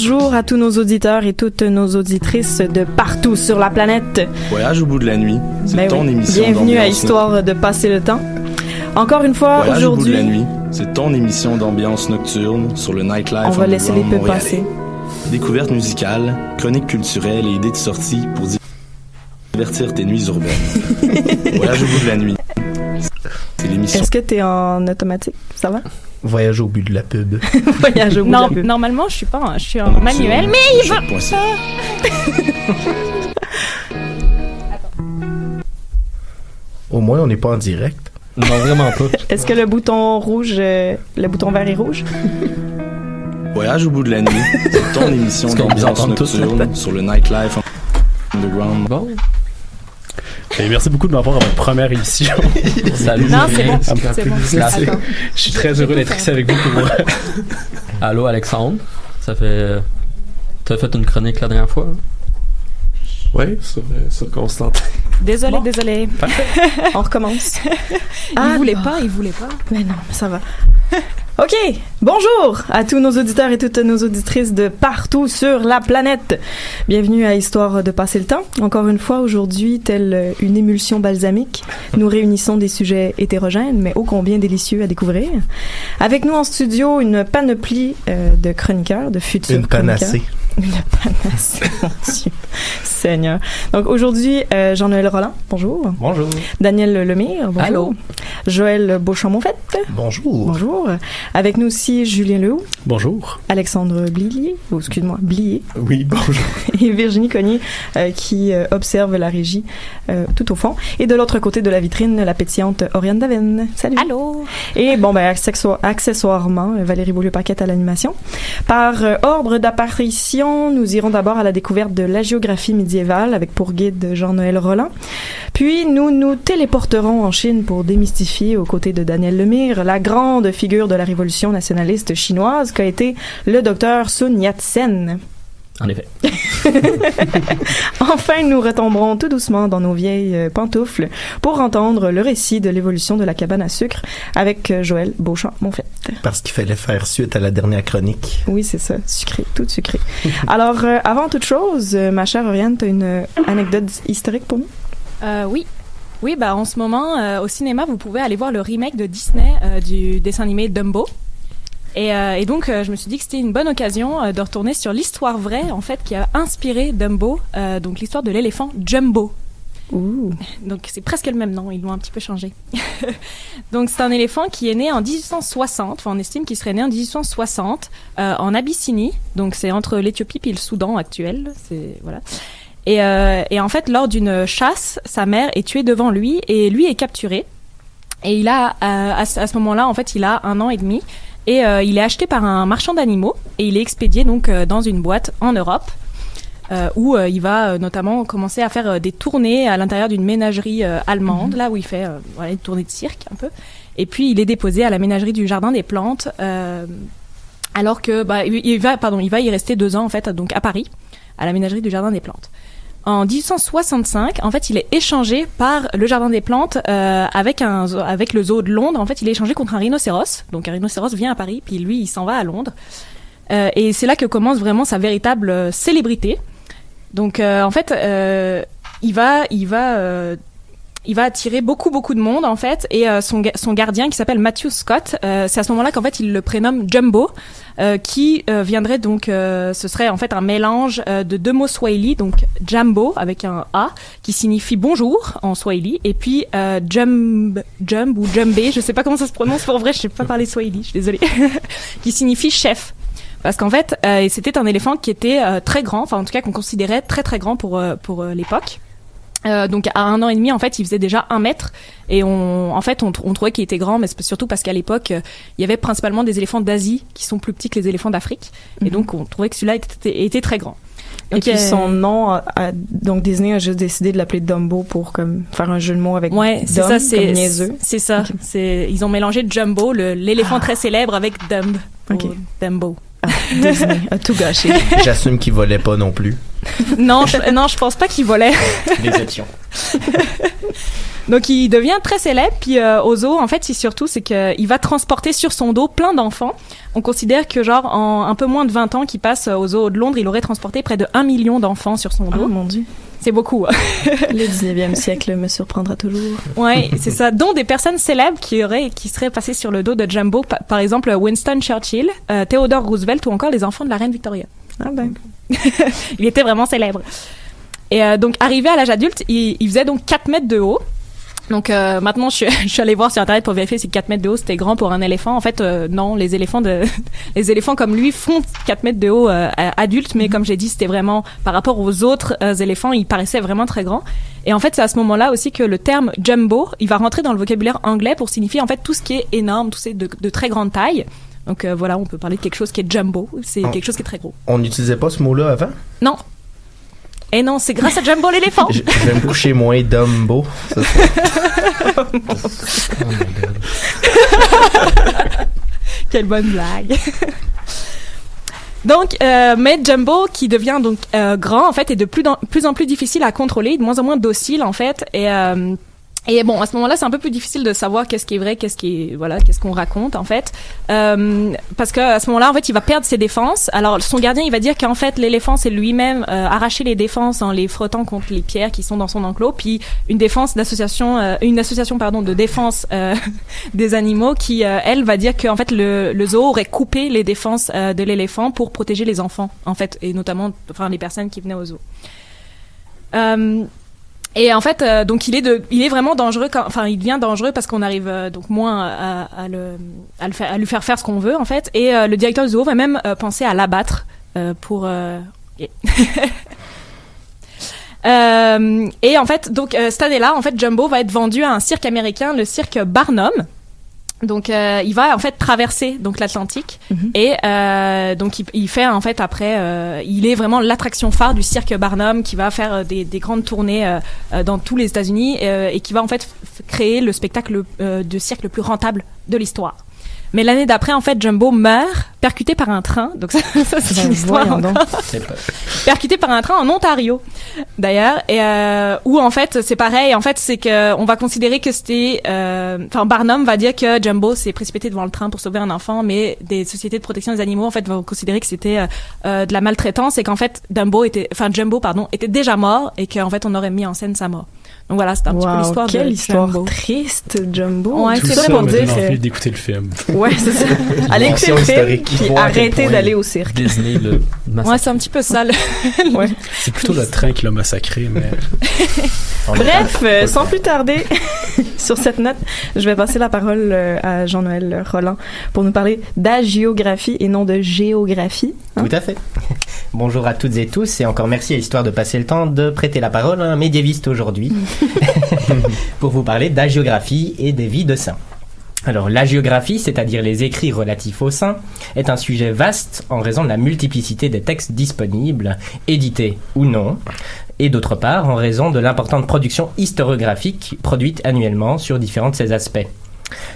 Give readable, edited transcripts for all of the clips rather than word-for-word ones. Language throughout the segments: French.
bonjour à tous nos auditeurs et toutes nos auditrices de partout sur la planète. Voyage au bout de la nuit, c'est ton émission. Bienvenue à Histoire de passer le temps. Encore une fois, Voyage aujourd'hui... au bout de la nuit, c'est ton émission d'ambiance nocturne sur le Nightlife. On va laisser les pubs passer. Découvertes musicales, chroniques culturelles et idées de sortie pour divertir tes nuits urbaines. Voyage au bout de la nuit, c'est l'émission. Est-ce que t'es en automatique? Ça va? Voyage au but de la pub. Voyage au bout de la pub. Normalement, je suis en manuel, mais il va pas. Au moins, on n'est pas en direct. Non, vraiment pas. Est-ce que le bouton rouge, le bouton vert est rouge? Voyage au bout de la nuit, c'est ton émission d'ambiance nocturne sur le Nightlife Underground. Bon. Et merci beaucoup de m'avoir à votre première émission. Salut. Non, c'est bon. C'est bon. Je suis très heureux d'être ici avec vous pour moi. Allô, Alexandre. Ça fait... T'as fait une chronique la dernière fois? Oui, sur Constantin. Désolé. On recommence. Il voulait pas. Mais non, ça va. OK, bonjour à tous nos auditeurs et toutes nos auditrices de partout sur la planète. Bienvenue à Histoire de passer le temps. Encore une fois, aujourd'hui, telle une émulsion balsamique, nous réunissons des sujets hétérogènes, mais ô combien délicieux à découvrir. Avec nous en studio, une panoplie de chroniqueurs, de futurs panacée. Une panacée, mon Dieu, Seigneur. Donc aujourd'hui, Jean-Noël Roland, bonjour. Bonjour. Daniel Lemire, bonjour. Allô. Joël Beauchamp-Monfette. Bonjour. Bonjour. Avec nous aussi Julien Lehoux. Bonjour. Alexandre Blier, Blier. Oui, bonjour. Et Virginie Cognier qui observe la régie tout au fond. Et de l'autre côté de la vitrine, la pétillante Oriane Daven. Salut. Allô. Et bon, ben, accessoirement, Valérie Beaulieu-Paquette à l'animation. Par ordre d'apparition, nous irons d'abord à la découverte de la géographie médiévale avec pour guide Jean-Noël Roland. Puis, nous nous téléporterons en Chine pour démystifier, aux côtés de Daniel Lemire, la grande figure de la révolution nationaliste chinoise qu'a été le docteur Sun Yat-sen. En effet. Enfin, nous retomberons tout doucement dans nos vieilles pantoufles pour entendre le récit de l'évolution de la cabane à sucre avec Joël Beauchamp-Monfette. Parce qu'il fallait faire suite à la dernière chronique. Oui, c'est ça. Sucré, tout sucré. Alors, avant toute chose, ma chère Oriane, t'as une anecdote historique pour nous? Oui. Oui, bah en ce moment, au cinéma, vous pouvez aller voir le remake de Disney du dessin animé Dumbo. Et donc, je me suis dit que c'était une bonne occasion de retourner sur l'histoire vraie, en fait, qui a inspiré Dumbo, donc l'histoire de l'éléphant Jumbo. Ouh. Donc, c'est presque le même nom, ils l'ont un petit peu changé. Donc, c'est un éléphant qui est né en 1860, enfin, on estime qu'il serait né en 1860, en Abyssinie, donc c'est entre l'Éthiopie et le Soudan actuel, voilà. Et en fait, lors d'une chasse, sa mère est tuée devant lui et lui est capturé. Et il a, à ce moment-là, en fait, il a 1 an et demi. Et il est acheté par un marchand d'animaux et il est expédié donc dans une boîte en Europe où il va notamment commencer à faire des tournées à l'intérieur d'une ménagerie allemande, là où il fait une tournée de cirque un peu. Et puis il est déposé à la ménagerie du Jardin des Plantes alors que il va y rester 2 ans en fait, donc à Paris, à la ménagerie du Jardin des Plantes. En 1865, en fait, il est échangé par le Jardin des Plantes avec le zoo de Londres. En fait, il est échangé contre un rhinocéros. Donc, un rhinocéros vient à Paris, puis lui, il s'en va à Londres. Et c'est là que commence vraiment sa véritable célébrité. Donc, en fait, il va attirer beaucoup de monde, en fait. Et son gardien, qui s'appelle Matthew Scott, c'est à ce moment-là qu'en fait, il le prénomme Jumbo. Qui viendrait donc, ce serait en fait un mélange de 2 mots swahili, donc Jambo avec un A, qui signifie bonjour en swahili, et puis Jumb ou Jumbé, je sais pas comment ça se prononce pour vrai, je sais pas parler swahili, je suis désolée, qui signifie chef. Parce qu'en fait, c'était un éléphant qui était très grand, enfin en tout cas qu'on considérait très grand pour l'époque. Donc à 1 an et demi, en fait, il faisait déjà 1 mètre et on trouvait qu'il était grand, mais c'est surtout parce qu'à l'époque, il y avait principalement des éléphants d'Asie qui sont plus petits que les éléphants d'Afrique, et donc on trouvait que celui-là était très grand. Donc, et puis son nom, donc Disney a juste décidé de l'appeler Dumbo pour comme faire un jeu de mots avec c'est ça, comme niaiseux. C'est ça. Okay. Ils ont mélangé Jumbo, l'éléphant très célèbre, avec Dumbo. Disney a tout gâché. J'assume qu'il volait pas non plus. Non, je pense pas qu'il volait. Des étions. Donc il devient très célèbre, puis au zoo, en fait, c'est qu'il va transporter sur son dos plein d'enfants. On considère que genre en un peu moins de 20 ans qu'il passe au zoo de Londres, il aurait transporté près de 1 million d'enfants sur son dos. Oh mon Dieu. C'est beaucoup. Le 19e siècle me surprendra toujours. Ouais, c'est ça. Dont des personnes célèbres qui seraient passées sur le dos de Jumbo, par exemple Winston Churchill, Theodore Roosevelt ou encore les enfants de la reine Victoria. Ah ben. Il était vraiment célèbre. Et donc, arrivé à l'âge adulte, il faisait donc 4 mètres de haut. Donc maintenant, je suis allée voir sur Internet pour vérifier si 4 mètres de haut, c'était grand pour un éléphant. En fait, non, les éléphants comme lui font 4 mètres de haut adultes, mais comme j'ai dit, c'était vraiment, par rapport aux autres éléphants, il paraissait vraiment très grand. Et en fait, c'est à ce moment-là aussi que le terme jumbo, il va rentrer dans le vocabulaire anglais pour signifier en fait tout ce qui est énorme, tout ce qui est de très grande taille. Donc voilà, on peut parler de quelque chose qui est jumbo, c'est quelque chose qui est très gros. On n'utilisait pas ce mot-là avant? Non. Et non, c'est grâce à Jumbo l'éléphant. Je vais me coucher moins Dumbo. Ça, Oh my God. Quelle bonne blague. Donc, mais Jumbo, qui devient donc grand, en fait, est de plus en plus difficile à contrôler, de moins en moins docile, en fait, et bon, à ce moment-là, c'est un peu plus difficile de savoir qu'est-ce qui est vrai, qu'est-ce qu'on raconte, en fait. Parce que à ce moment-là, en fait, il va perdre ses défenses. Alors, son gardien, il va dire qu'en fait, l'éléphant, c'est lui-même arraché les défenses en les frottant contre les pierres qui sont dans son enclos. Puis, une association, de défense des animaux qui, elle, va dire qu'en fait, le zoo aurait coupé les défenses de l'éléphant pour protéger les enfants, en fait, et notamment, les personnes qui venaient au zoo. Et en fait, donc il est vraiment dangereux. Il devient dangereux parce qu'on arrive donc moins à lui faire faire ce qu'on veut en fait. Et le directeur du zoo va même penser à l'abattre pour. Yeah. Et en fait, donc cette année-là, en fait, Jumbo va être vendu à un cirque américain, le cirque Barnum. Donc il va en fait traverser donc l'Atlantique et donc il fait en fait après il est vraiment l'attraction phare du cirque Barnum qui va faire des grandes tournées dans tous les États-Unis et qui va en fait créer le spectacle de cirque le plus rentable de l'histoire. Mais l'année d'après, en fait, Jumbo meurt percuté par un train. Donc ça c'est une histoire. Percuté par un train en Ontario, d'ailleurs, et où en fait c'est pareil. En fait, c'est que on va considérer que c'était, Barnum va dire que Jumbo s'est précipité devant le train pour sauver un enfant, mais des sociétés de protection des animaux en fait vont considérer que c'était de la maltraitance et qu'en fait Jumbo était déjà mort et qu'en fait on aurait mis en scène sa mort. Donc voilà, c'est un petit peu l'histoire quelle de histoire Jumbo. Triste, Jumbo. Ouais, Tout c'est ça vrai m'a pour donné dire. envie d'écouter le film. Ouais, c'est ça. Allez écouter le film, puis arrêtez d'aller au cirque. Disney, le massacre. Ouais, c'est un petit peu ça. Ouais. C'est plutôt le train qui l'a massacré, mais... Bref, sans plus tarder, sur cette note, je vais passer la parole à Jean-Noël Roland pour nous parler d'agiographie et non de géographie. Hein? Tout à fait. Bonjour à toutes et tous et encore merci à Histoire de passer le temps de prêter la parole à un médiéviste aujourd'hui pour vous parler d'agiographie et des vies de saints. Alors, l'agiographie, c'est-à-dire les écrits relatifs aux saints, est un sujet vaste en raison de la multiplicité des textes disponibles, édités ou non, et d'autre part en raison de l'importante production historiographique produite annuellement sur différents de ces aspects.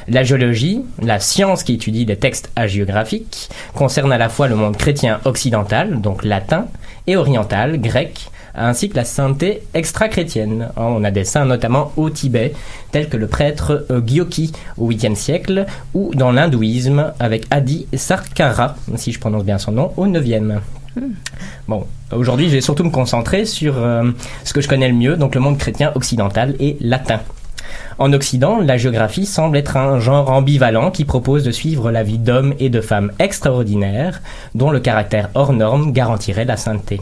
La géologie, la science qui étudie les textes hagiographiques, concerne à la fois le monde chrétien occidental, donc latin, et oriental, grec, ainsi que la sainteté extra-chrétienne. On a des saints notamment au Tibet, tels que le prêtre Gyoki au 8e siècle, ou dans l'hindouisme avec Adi Sarkara, si je prononce bien son nom, au 9e. Bon, aujourd'hui je vais surtout me concentrer sur ce que je connais le mieux, donc le monde chrétien occidental et latin. En Occident, la géographie semble être un genre ambivalent qui propose de suivre la vie d'hommes et de femmes extraordinaires, dont le caractère hors norme garantirait la sainteté.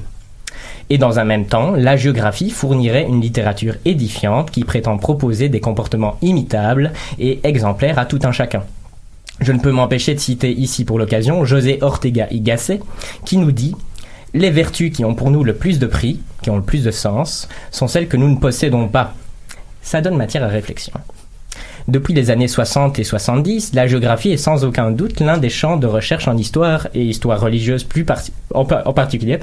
Et dans un même temps, la géographie fournirait une littérature édifiante qui prétend proposer des comportements imitables et exemplaires à tout un chacun. Je ne peux m'empêcher de citer ici pour l'occasion José Ortega y Gasset, qui nous dit « Les vertus qui ont pour nous le plus de prix, qui ont le plus de sens, sont celles que nous ne possédons pas. » Ça donne matière à réflexion. Depuis les années 60 et 70, la géographie est sans aucun doute l'un des champs de recherche en histoire et histoire religieuse en particulier,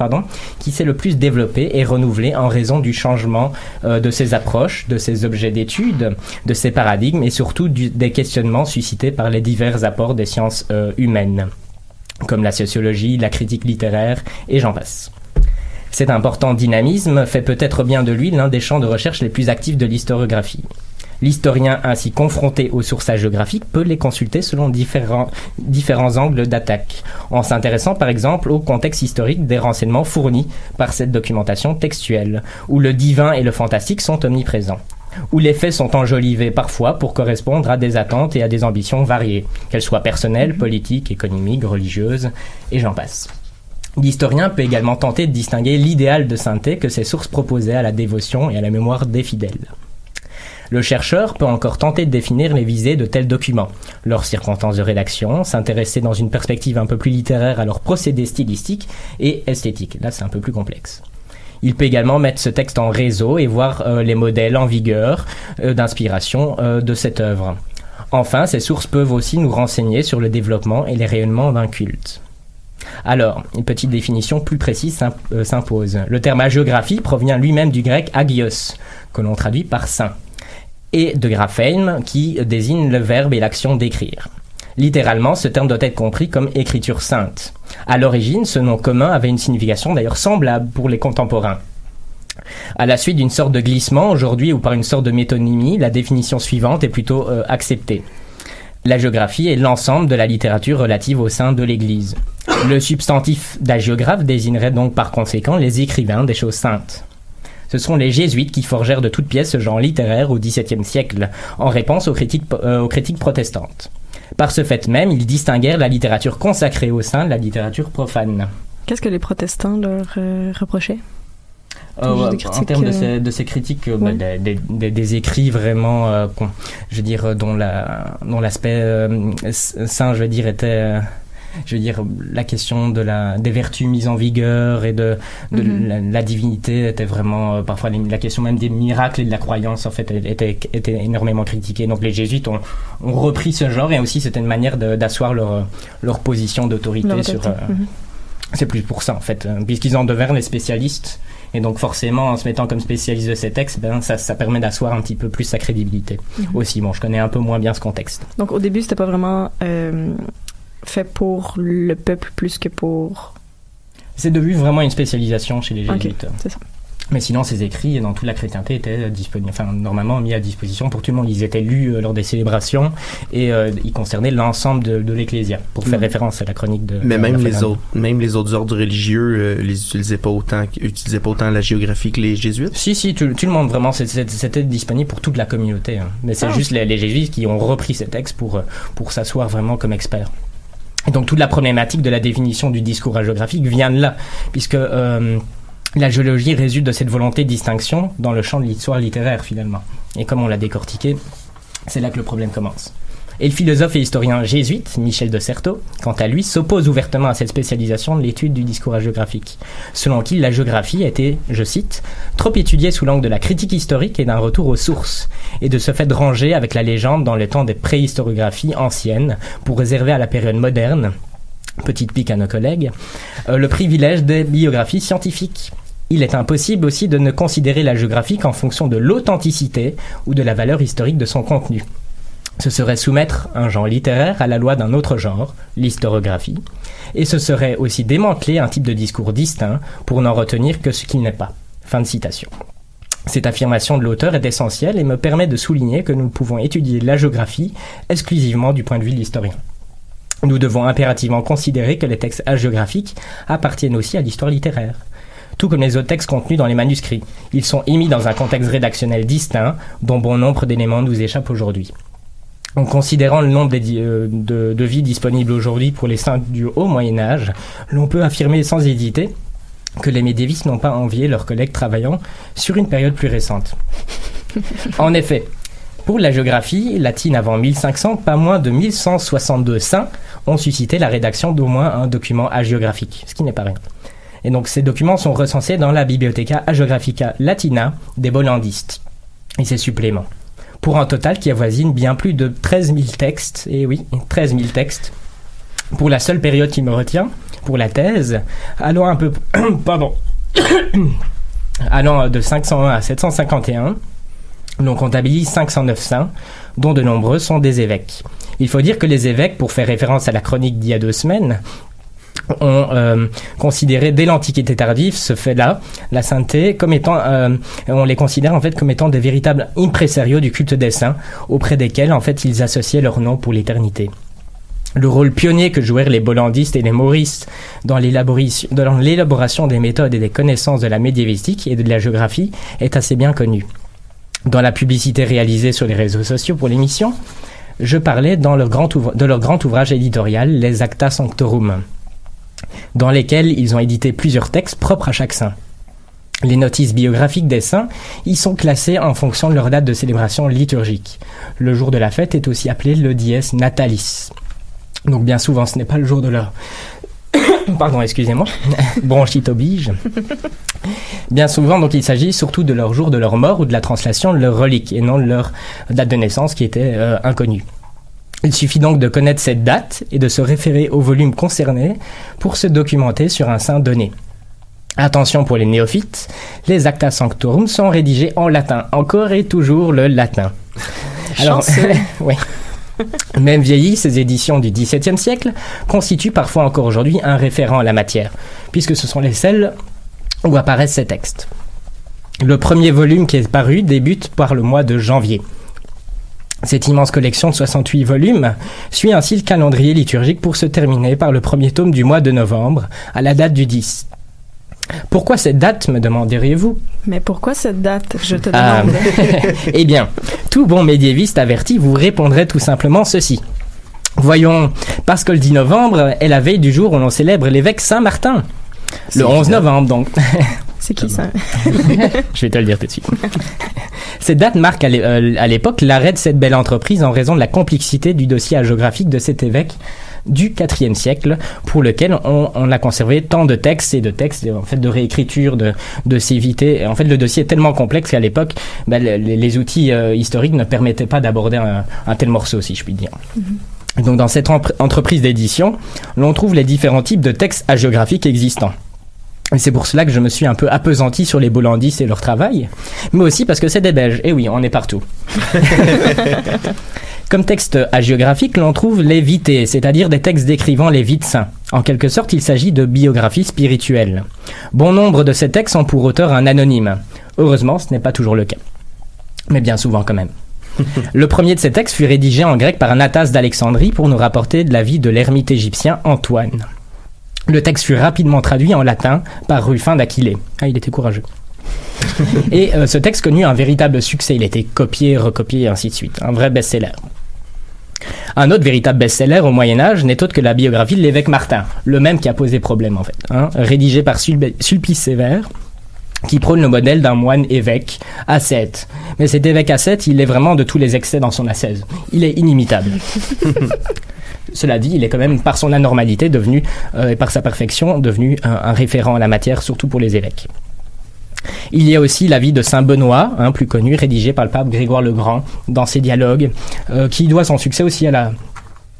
qui s'est le plus développé et renouvelé en raison du changement de ses approches, de ses objets d'étude, de ses paradigmes et surtout des questionnements suscités par les divers apports des sciences humaines, comme la sociologie, la critique littéraire et j'en passe. Cet important dynamisme fait peut-être bien de lui l'un des champs de recherche les plus actifs de l'historiographie. L'historien ainsi confronté aux sources hagiographiques peut les consulter selon différents angles d'attaque, en s'intéressant par exemple au contexte historique des renseignements fournis par cette documentation textuelle, où le divin et le fantastique sont omniprésents, où les faits sont enjolivés parfois pour correspondre à des attentes et à des ambitions variées, qu'elles soient personnelles, politiques, économiques, religieuses, et j'en passe. L'historien peut également tenter de distinguer l'idéal de sainteté que ces sources proposaient à la dévotion et à la mémoire des fidèles. Le chercheur peut encore tenter de définir les visées de tels documents, leurs circonstances de rédaction, s'intéresser dans une perspective un peu plus littéraire à leurs procédés stylistiques et esthétiques. Là, c'est un peu plus complexe. Il peut également mettre ce texte en réseau et voir les modèles en vigueur d'inspiration de cette œuvre. Enfin, ces sources peuvent aussi nous renseigner sur le développement et les rayonnements d'un culte. Alors, une petite définition plus précise s'impose. Le terme hagiographie provient lui-même du grec agios, que l'on traduit par saint, et de graphein, qui désigne le verbe et l'action d'écrire. Littéralement, ce terme doit être compris comme écriture sainte. À l'origine, ce nom commun avait une signification d'ailleurs semblable pour les contemporains. À la suite d'une sorte de glissement, aujourd'hui, ou par une sorte de métonymie, la définition suivante est plutôt acceptée. L'hagiographie est l'ensemble de la littérature relative au sein de l'Église. Le substantif d'agiographe désignerait donc par conséquent les écrivains des choses saintes. Ce sont les jésuites qui forgèrent de toutes pièces ce genre littéraire au XVIIe siècle, en réponse aux critiques protestantes. Par ce fait même, ils distinguèrent la littérature consacrée au saint de la littérature profane. Qu'est-ce que les protestants leur reprochaient? En termes de ces critiques, des écrits vraiment, je veux dire, dont l'aspect saint, je veux dire, était... je veux dire, la question des vertus mises en vigueur et de la divinité était vraiment, parfois la question même des miracles et de la croyance, en fait, était énormément critiquée. Donc les jésuites ont repris ce genre, et aussi c'était une manière d'asseoir leur position d'autorité sur... C'est plus pour ça, en fait, puisqu'ils en devinrent les spécialistes. Et donc forcément, en se mettant comme spécialiste de ces textes, ça permet d'asseoir un petit peu plus sa crédibilité. Aussi, bon, je connais un peu moins bien ce contexte. Donc au début, c'était pas vraiment... fait pour le peuple plus que pour... C'est devenu vraiment une spécialisation chez les jésuites. Okay, c'est ça. Mais sinon, ces écrits dans toute la chrétienté étaient disponibles, enfin normalement mis à disposition pour tout le monde. Ils étaient lus lors des célébrations et ils concernaient l'ensemble de l'Ecclésia, pour faire référence à la chronique de... Mais même les autres ordres religieux les utilisaient pas autant la géographie que les jésuites? Si, tout le monde vraiment, c'était disponible pour toute la communauté. Hein. Mais c'est juste les jésuites qui ont repris ces textes pour s'asseoir vraiment comme experts. Et donc toute la problématique de la définition du discours hagiographique vient de là, puisque la géologie résulte de cette volonté de distinction dans le champ de l'histoire littéraire finalement. Et comme on l'a décortiqué, c'est là que le problème commence. Et le philosophe et historien jésuite, Michel de Certeau, quant à lui, s'oppose ouvertement à cette spécialisation de l'étude du discours hagiographique, selon qui la géographie a été, je cite, trop étudiée sous l'angle de la critique historique et d'un retour aux sources, et de ce fait ranger avec la légende dans le temps des préhistoriographies anciennes, pour réserver à la période moderne, petite pique à nos collègues, le privilège des biographies scientifiques. Il est impossible aussi de ne considérer la géographie qu'en fonction de l'authenticité ou de la valeur historique de son contenu. Ce serait soumettre un genre littéraire à la loi d'un autre genre, l'historiographie, et ce serait aussi démanteler un type de discours distinct pour n'en retenir que ce qu'il n'est pas. Fin de citation. Cette affirmation de l'auteur est essentielle et me permet de souligner que nous pouvons étudier la géographie exclusivement du point de vue de l'historien. Nous devons impérativement considérer que les textes hagiographiques appartiennent aussi à l'histoire littéraire. Tout comme les autres textes contenus dans les manuscrits, ils sont émis dans un contexte rédactionnel distinct dont bon nombre d'éléments nous échappent aujourd'hui. En considérant le nombre de vies disponibles aujourd'hui pour les saints du Haut Moyen-Âge, l'on peut affirmer sans hésiter que les médiévistes n'ont pas envié leurs collègues travaillant sur une période plus récente. En effet, pour la géographie latine avant 1500, pas moins de 1162 saints ont suscité la rédaction d'au moins un document hagiographique, ce qui n'est pas rien. Et donc ces documents sont recensés dans la Bibliotheca Hagiographica Latina des Bollandistes et ses suppléments, pour un total qui avoisine bien plus de 13 000 textes, et oui, 13 000 textes. Pour la seule période qui me retient, pour la thèse, allant un peu... pardon. allant de 501 à 751, l'on comptabilise 509 saints, dont de nombreux sont des évêques. Il faut dire que les évêques, pour faire référence à la chronique d'il y a 2 semaines, ont considéré dès l'Antiquité tardive ce fait-là, la sainteté, comme étant, on les considère en fait comme étant des véritables impresarios du culte des saints, auprès desquels en fait ils associaient leur nom pour l'éternité. Le rôle pionnier que jouèrent les bollandistes et les mauristes dans l'élaboration des méthodes et des connaissances de la médiévistique et de la géographie est assez bien connu. Dans la publicité réalisée sur les réseaux sociaux pour l'émission, je parlais de leur grand ouvrage éditorial, les Acta Sanctorum, dans lesquels ils ont édité plusieurs textes propres à chaque saint. Les notices biographiques des saints y sont classées en fonction de leur date de célébration liturgique. Le jour de la fête est aussi appelé le dies natalis. Donc bien souvent, ce n'est pas le jour de leur... Pardon, excusez-moi. Bronchite oblige. Bien souvent, donc, il s'agit surtout de leur jour de leur mort ou de la translation de leur relique, et non de leur date de naissance qui était inconnue. Il suffit donc de connaître cette date et de se référer au volume concerné pour se documenter sur un saint donné. Attention pour les néophytes, les Acta Sanctorum sont rédigés en latin, encore et toujours le latin. Alors, oui. Même vieillies, ces éditions du XVIIe siècle constituent parfois encore aujourd'hui un référent à la matière, puisque ce sont les celles où apparaissent ces textes. Le premier volume qui est paru débute par le mois de janvier. Cette immense collection de 68 volumes suit ainsi le calendrier liturgique pour se terminer par le premier tome du mois de novembre, à la date du 10. Pourquoi cette date, me demanderiez-vous ? Mais pourquoi cette date, je te demande? Eh bien, tout bon médiéviste averti vous répondrait tout simplement ceci. Voyons, parce que le 10 novembre est la veille du jour où l'on célèbre l'évêque Saint-Martin. Le 11 novembre, donc. C'est qui ça? Je vais te le dire tout de suite. Cette date marque à l'époque l'arrêt de cette belle entreprise en raison de la complexité du dossier hagiographique de cet évêque du IVe siècle, pour lequel on a conservé tant de textes en fait de réécriture, de s'éviter. En fait, le dossier est tellement complexe qu'à l'époque, les outils historiques ne permettaient pas d'aborder un tel morceau, si je puis dire. Mm-hmm. Donc, dans cette entreprise d'édition, l'on trouve les différents types de textes hagiographiques existants. Et c'est pour cela que je me suis un peu appesanti sur les bollandistes et leur travail, mais aussi parce que c'est des Belges. Et oui, on est partout. Comme texte hagiographique, l'on trouve les vités, c'est-à-dire des textes décrivant les vies de saints. En quelque sorte, il s'agit de biographies spirituelles. Bon nombre de ces textes ont pour auteur un anonyme. Heureusement, ce n'est pas toujours le cas. Mais bien souvent quand même. Le premier de ces textes fut rédigé en grec par Anastas d'Alexandrie pour nous rapporter de la vie de l'ermite égyptien Antoine. Le texte fut rapidement traduit en latin par Ruffin d'Aquilée. Ah, il était courageux. Et ce texte connut un véritable succès. Il a été copié, recopié et ainsi de suite. Un vrai best-seller. Un autre véritable best-seller au Moyen-Âge n'est autre que la biographie de l'évêque Martin, le même qui a posé problème en fait, rédigé par Sulpice Sévère, qui prône le modèle d'un moine évêque, ascète. Mais cet évêque ascète, il est vraiment de tous les excès dans son ascèse. Il est inimitable. Cela dit, il est quand même, par son anormalité, devenu, et par sa perfection, devenu un référent à la matière, surtout pour les évêques. Il y a aussi la vie de Saint Benoît, plus connu, rédigé par le pape Grégoire le Grand, dans ses dialogues, qui doit son succès aussi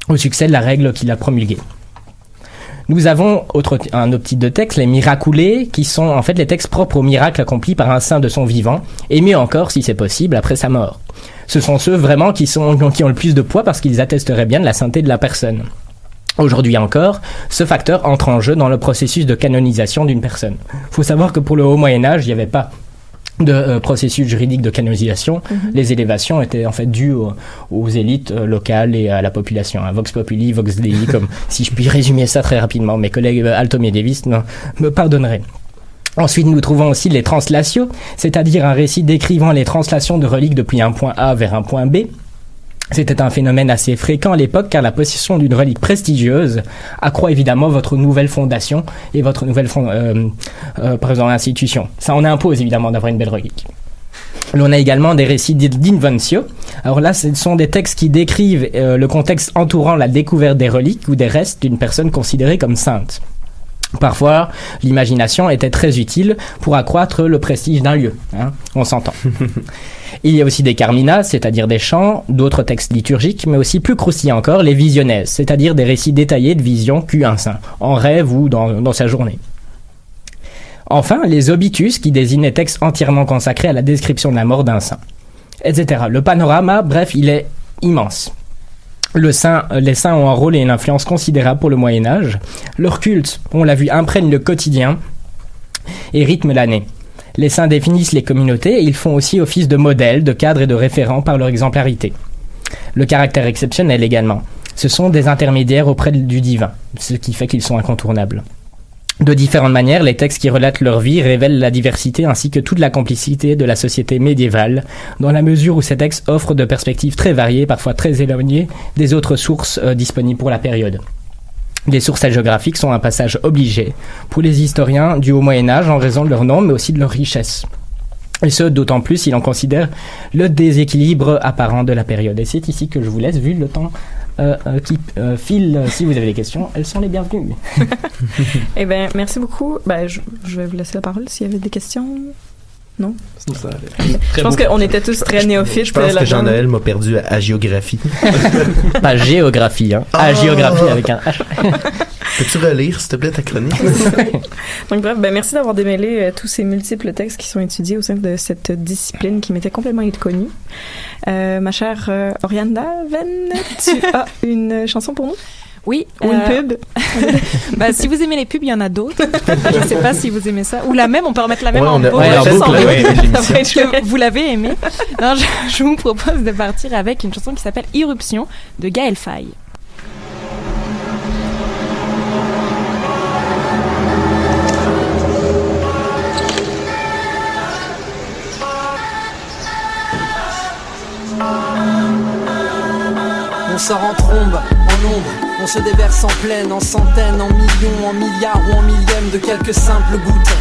au succès de la règle qu'il a promulguée. Nous avons un autre type de texte, les miraculés, qui sont en fait les textes propres aux miracles accomplis par un saint de son vivant, et mieux encore, si c'est possible, après sa mort. Ce sont ceux vraiment qui ont le plus de poids parce qu'ils attesteraient bien de la sainteté de la personne. Aujourd'hui encore, ce facteur entre en jeu dans le processus de canonisation d'une personne. Il faut savoir que pour le Haut Moyen-Âge, il n'y avait pas de processus juridique de canonisation. Mm-hmm. Les élévations étaient en fait dues aux élites locales et à la population. Vox populi, vox dei, comme si je puis résumer ça très rapidement. Mes collègues altomédiévistes me pardonneraient. Ensuite, nous trouvons aussi les translatio, c'est-à-dire un récit décrivant les translations de reliques depuis un point A vers un point B. C'était un phénomène assez fréquent à l'époque car la possession d'une relique prestigieuse accroît évidemment votre nouvelle fondation et votre nouvelle institution. Ça en impose évidemment d'avoir une belle relique. On a également des récits d'inventio. Alors là, ce sont des textes qui décrivent le contexte entourant la découverte des reliques ou des restes d'une personne considérée comme sainte. Parfois, l'imagination était très utile pour accroître le prestige d'un lieu. On s'entend. Il y a aussi des carminas, c'est-à-dire des chants, d'autres textes liturgiques, mais aussi plus croustillants encore, les visionnes, c'est-à-dire des récits détaillés de visions qu'eut un saint, en rêve ou dans sa journée. Enfin, les obitus, qui désignent des textes entièrement consacrés à la description de la mort d'un saint, etc. Le panorama, bref, il est immense. Les saints ont un rôle et une influence considérable pour le Moyen-Âge. Leur culte, on l'a vu, imprègne le quotidien et rythme l'année. Les saints définissent les communautés et ils font aussi office de modèles, de cadres et de référents par leur exemplarité. Le caractère exceptionnel également. Ce sont des intermédiaires auprès du divin, ce qui fait qu'ils sont incontournables. De différentes manières, les textes qui relatent leur vie révèlent la diversité ainsi que toute la complicité de la société médiévale, dans la mesure où ces textes offrent de perspectives très variées, parfois très éloignées des autres sources disponibles pour la période. Les sources hagiographiques sont un passage obligé pour les historiens du Haut Moyen-Âge en raison de leur nombre mais aussi de leur richesse. Et ce, d'autant plus si l'on considère le déséquilibre apparent de la période. Et c'est ici que je vous laisse, vu le temps qui file. Si vous avez des questions, elles sont les bienvenues. Eh bien, merci beaucoup. Ben, je vais vous laisser la parole s'il y avait des questions. Non? Je pense qu'on était tous très néophytes. Je pense que Jean-Noël m'a perdu à géographie. Pas géographie, hein. À géographie avec un H. Peux-tu relire, s'il te plaît, ta chronique? Donc bref, ben, merci d'avoir démêlé tous ces multiples textes qui sont étudiés au sein de cette discipline qui m'était complètement inconnue. Ma chère Oriane Daven, tu as une chanson pour nous? Oui. Ou une pub? Bah, si vous aimez les pubs, il y en a d'autres. Je ne sais pas si vous aimez ça. Ou la même, on peut remettre la même en boucle. Vous l'avez aimé. Non, je vous propose de partir avec une chanson qui s'appelle Irruption de Gaël Faye. On sort en trombe, en ombre, on se déverse en pleine, en centaines, en millions, en milliards ou en millièmes de quelques simples gouttes.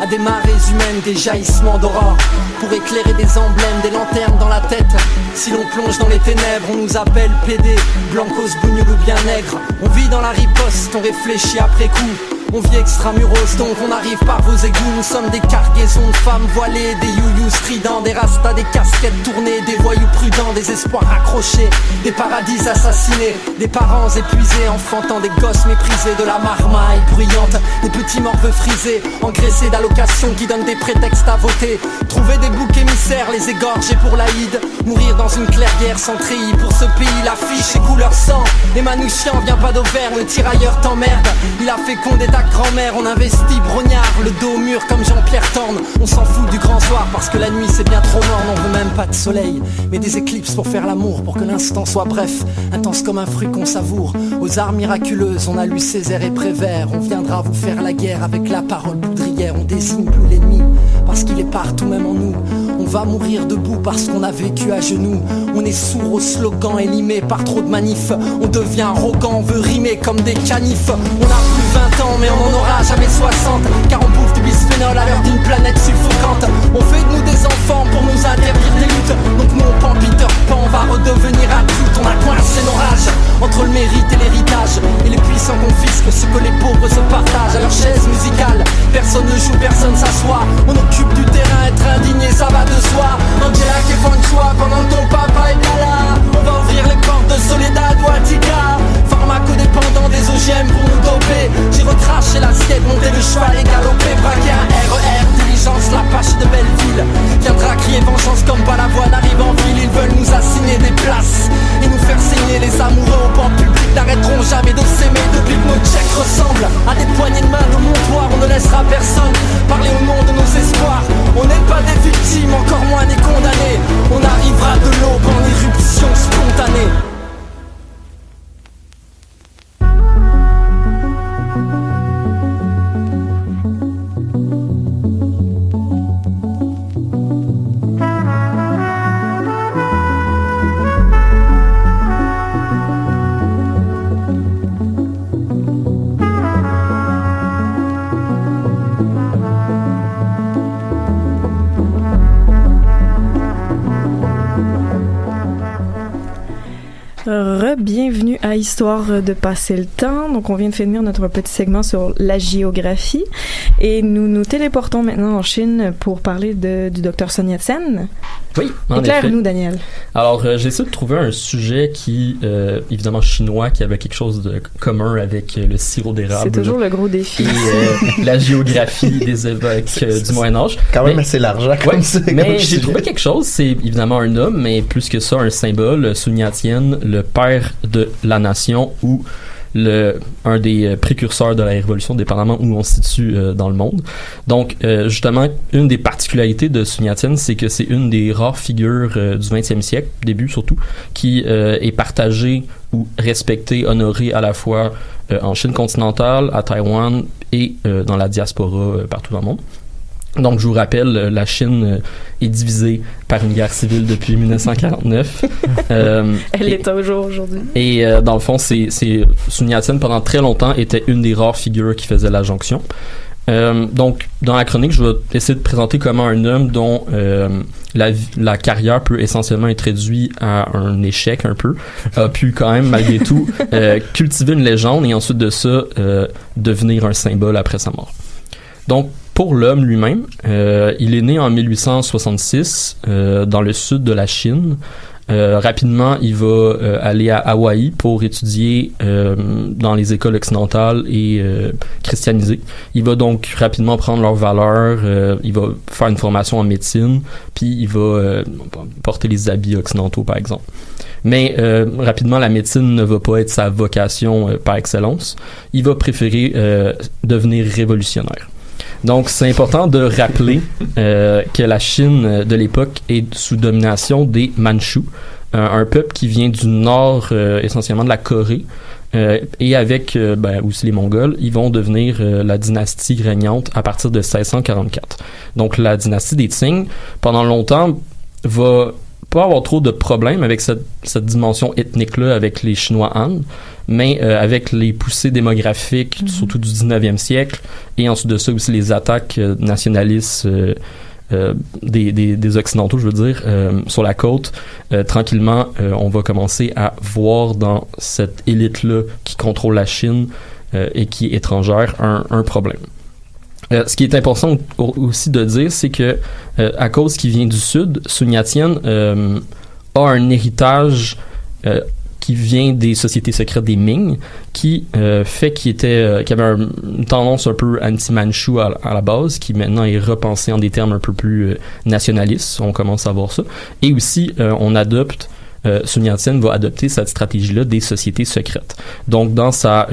À des marées humaines, des jaillissements d'aurore, pour éclairer des emblèmes, des lanternes dans la tête. Si l'on plonge dans les ténèbres, on nous appelle PD, blancos, bougnoul ou bien nègre. On vit dans la riposte, on réfléchit après coup. On vit extramuros, donc on arrive par vos égouts. Nous sommes des cargaisons de femmes voilées, des youyous stridents, des rastas, des casquettes tournées, des voyous prudents, des espoirs accrochés, des paradis assassinés, des parents épuisés, enfantant des gosses méprisés, de la marmaille bruyante, des petits morveux frisés, engraissés d'allocations qui donnent des prétextes à voter. Trouver des boucs émissaires, les égorger pour l'Aïd, mourir dans une clairière sans treillis. Pour ce pays, l'affiche est couleur sang. Les Manouchian, viens pas d'Auvergne, le tirailleur t'emmerde. Il a fécondé ta grand-mère, on investit brognard, le dos au mur comme Jean-Pierre Thorne. On s'en fout du grand soir parce que la nuit c'est bien trop morne. On veut même pas de soleil, mais des éclipses pour faire l'amour, pour que l'instant soit bref, intense comme un fruit qu'on savoure. Aux arts miraculeuses, on a lu Césaire et Prévert. On viendra vous faire la guerre avec la parole poudrière. On désigne plus l'ennemi parce qu'il est partout même en nous. On va mourir debout parce qu'on a vécu à genoux. On est sourd aux slogans et limé par trop de manifs. On devient arrogant, on veut rimer comme des canifs. On a plus 20 ans mais on en aura jamais 60, car on bouffe du bisphénol à l'heure d'une planète suffocante. On fait de nous des enfants pour nous interdire des luttes. Donc nous on prend Peter Pan, on va redevenir adulte. On a coincé nos rages entre le mérite et l'héritage, et les puissants confisquent ce que les pauvres se partagent. À leur chaise musicale, personne ne joue, personne s'assoit. On occupe du terrain, être indigné ça va de soi. Angela qui est fan de soi pendant que ton papa est pas là. On va ouvrir les portes de Soledad ou Attica. Pharmacodépendant des OGM pour nous doper. J'ai recraché l'assiette, monté le cheval et galopé. Braqué un RER, diligence, l'Apache de Belleville. Viendra crier vengeance comme Balavoine arrive en ville. Ils veulent nous assigner des places et nous faire signer. Les amoureux au banc public n'arrêteront jamais de s'aimer. Depuis que nos checks ressemblent à des poignées de main de montoir, on ne laissera personne parler au nom de nos espoirs. On n'est pas des victimes, encore moins des condamnés. On arrivera de l'aube en éruption spontanée. Bienvenue à Histoire de passer le temps. Donc, on vient de finir notre petit segment sur la géographie et nous nous téléportons maintenant en Chine pour parler du docteur Sun Yat-sen. Oui, éclaire-nous, Daniel. Alors, j'ai essayé de trouver un sujet qui, évidemment chinois, qui avait quelque chose de commun avec le sirop d'érable. C'est toujours le gros défi. Et la géographie des évêques du Moyen-Âge. Quand même assez large, comme ouais, ça. Mais j'ai trouvé quelque chose, c'est évidemment un homme, mais plus que ça, un symbole, Sun Yat-sen, le père de la nation ou un des précurseurs de la révolution, dépendamment où on se situe dans le monde. Donc, justement, une des particularités de Sun Yat-sen, c'est que c'est une des rares figures du 20e siècle, début surtout, qui est partagée ou respectée, honorée à la fois en Chine continentale, à Taïwan et dans la diaspora partout dans le monde. Donc, je vous rappelle, la Chine est divisée par une guerre civile depuis 1949. Elle l'est toujours aujourd'hui. Et dans le fond, Sun Yat-sen, pendant très longtemps, était une des rares figures qui faisait la jonction. Donc, dans la chronique, je vais essayer de présenter comment un homme dont la carrière peut essentiellement être réduite à un échec un peu, a pu quand même, malgré tout, cultiver une légende et ensuite de ça, devenir un symbole après sa mort. Donc, pour l'homme lui-même, il est né en 1866 dans le sud de la Chine. Rapidement, il va aller à Hawaï pour étudier dans les écoles occidentales et christianisées. Il va donc rapidement prendre leurs valeurs. Il va faire une formation en médecine, puis il va porter les habits occidentaux, par exemple. Mais rapidement, la médecine ne va pas être sa vocation par excellence. Il va préférer devenir révolutionnaire. Donc, c'est important de rappeler que la Chine de l'époque est sous domination des Mandchous, un peuple qui vient du nord, essentiellement de la Corée, et avec aussi les Mongols, ils vont devenir la dynastie régnante à partir de 1644. Donc, la dynastie des Qing, pendant longtemps, va pas avoir trop de problèmes avec cette dimension ethnique-là avec les Chinois Han, mais avec les poussées démographiques, surtout du 19e siècle, et ensuite de ça aussi les attaques nationalistes des Occidentaux, je veux dire, sur la côte, tranquillement, on va commencer à voir dans cette élite-là qui contrôle la Chine et qui est étrangère un problème. Ce qui est important aussi de dire, c'est que à cause qu'il vient du sud, Sun Yat-sen a un héritage qui vient des sociétés secrètes des Ming, qui fait qu'il avait une tendance un peu anti-Mandchou à la base, qui maintenant est repensée en des termes un peu plus nationalistes. On commence à voir ça. Et aussi, Sun Yat-sen va adopter cette stratégie-là des sociétés secrètes. Donc, dans sa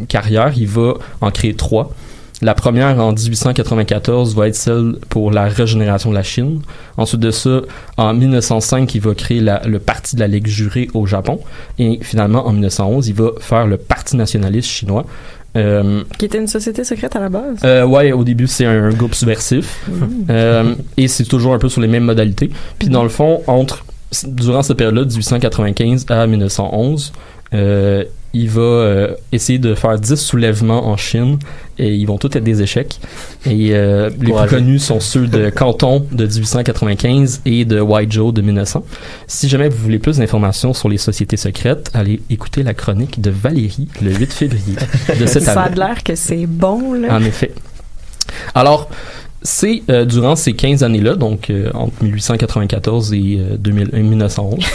carrière, il va en créer 3. La première, en 1894, va être celle pour la régénération de la Chine. Ensuite de ça, en 1905, il va créer le Parti de la Ligue jurée au Japon. Et finalement, en 1911, il va faire le Parti nationaliste chinois. Qui était une société secrète à la base? Ouais, au début, c'est un groupe subversif. Et c'est toujours un peu sur les mêmes modalités. Puis dans le fond, durant cette période-là, 1895 à 1911, il va essayer de faire 10 soulèvements en Chine et ils vont tous être des échecs. Et les plus connus sont ceux de Canton de 1895 et de Huaizhou de 1900. Si jamais vous voulez plus d'informations sur les sociétés secrètes, allez écouter la chronique de Valérie le 8 février de cette année. Ça a l'air que c'est bon, là. En effet. Alors, c'est durant ces 15 années-là, donc entre 1894 et 1911,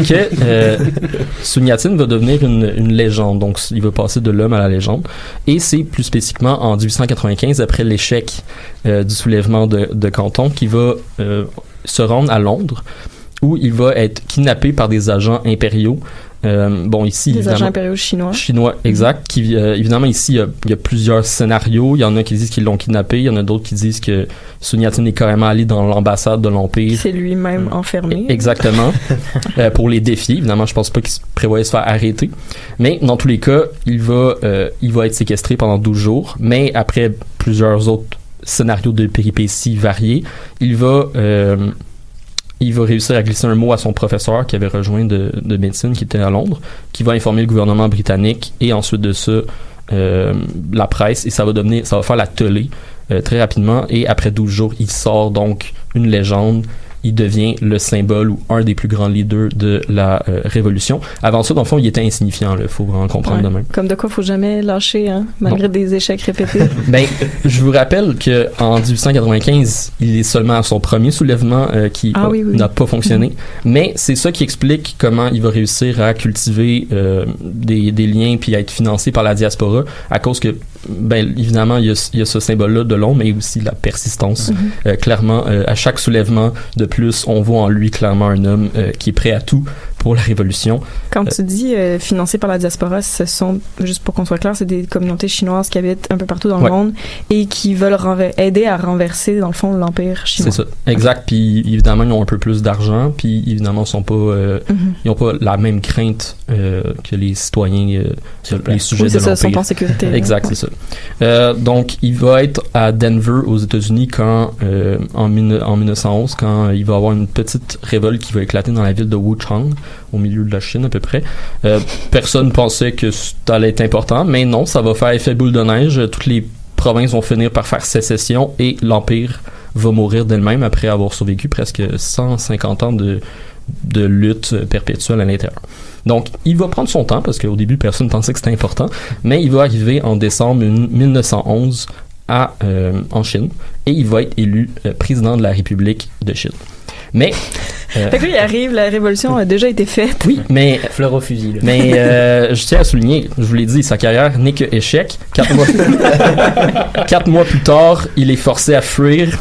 que Sun Yat-sen va devenir une légende. Donc, il va passer de l'homme à la légende. Et c'est plus spécifiquement en 1895, après l'échec du soulèvement de Canton, qu'il va se rendre à Londres, où il va être kidnappé par des agents impériaux. Ici, des agents impériaux chinois. Chinois, exact. Évidemment, ici, il y a plusieurs scénarios. Il y en a qui disent qu'ils l'ont kidnappé. Il y en a d'autres qui disent que Sun Yat-sen est carrément allé dans l'ambassade de l'Empire. C'est lui-même enfermé. Exactement. Pour les défier. Évidemment, je pense pas qu'il prévoyait se faire arrêter. Mais dans tous les cas, il va être séquestré pendant 12 jours. Mais après plusieurs autres scénarios de péripéties variés, il va réussir à glisser un mot à son professeur qui avait rejoint de médecine, qui était à Londres, qui va informer le gouvernement britannique et ensuite de ça, la presse, et ça va faire la tollée très rapidement. Et après 12 jours, il sort donc une légende. Il devient le symbole ou un des plus grands leaders de la révolution. Avant ça, dans le fond, il était insignifiant. Il faut vraiment comprendre de même. Comme de quoi, il ne faut jamais lâcher, malgré des échecs répétés. Je vous rappelle qu'en 1895, il est seulement à son premier soulèvement qui n'a pas fonctionné. Mais c'est ça qui explique comment il va réussir à cultiver des liens puis à être financé par la diaspora, à cause que, évidemment, il y a ce symbole-là de l'ombre, mais aussi la persistance. Clairement, à chaque soulèvement de plus, on voit en lui clairement un homme qui est prêt à tout pour la révolution. Quand tu dis financé par la diaspora, ce sont, juste pour qu'on soit clair, c'est des communautés chinoises qui habitent un peu partout dans le monde et qui veulent aider à renverser, dans le fond, l'empire chinois. C'est ça, exact. Puis évidemment, ils ont un peu plus d'argent, puis évidemment, ils n'ont pas la même crainte que les citoyens, les sujets de l'empire. Ça, ils sont en sécurité. Exact, c'est ça. Donc, il va être à Denver, aux États-Unis, quand en 1911, quand il va y avoir une petite révolte qui va éclater dans la ville de Wuchang, au milieu de la Chine à peu près. Personne pensait que ça allait être important, mais non, ça va faire effet boule de neige. Toutes les provinces vont finir par faire sécession et l'Empire va mourir d'elle-même après avoir survécu presque 150 ans de lutte perpétuelle à l'intérieur. Donc, il va prendre son temps parce qu'au début, personne pensait que c'était important, mais il va arriver en décembre 1911 en Chine et il va être élu président de la République de Chine. Mais fait que là, il arrive, la révolution a déjà été faite. Oui, mais fleur au fusil. Là. Mais je tiens à souligner, je vous l'ai dit, sa carrière n'est que échec. 4 mois plus tard, il est forcé à fuir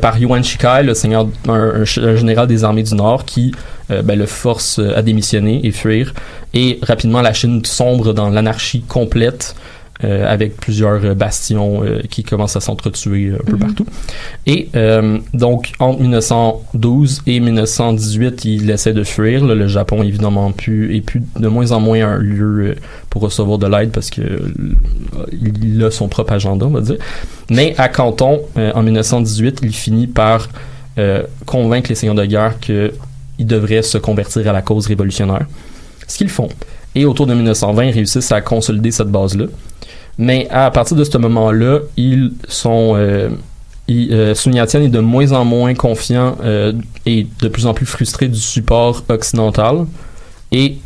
par Yuan Shikai, le seigneur, un général des armées du Nord, qui le force à démissionner et fuir. Et rapidement, la Chine sombre dans l'anarchie complète. Avec plusieurs bastions qui commencent à s'entretuer un peu partout. Et donc, entre 1912 et 1918, il essaie de fuir. Là, le Japon, évidemment, est plus de moins en moins un lieu pour recevoir de l'aide parce que il a son propre agenda, on va dire. Mais à Canton, en 1918, il finit par convaincre les seigneurs de guerre qu'ils devraient se convertir à la cause révolutionnaire. Ce qu'ils font. Et autour de 1920, ils réussissent à consolider cette base-là. Mais à partir de ce moment-là, Sun Yat-sen est de moins en moins confiant et de plus en plus frustré du support occidental. Et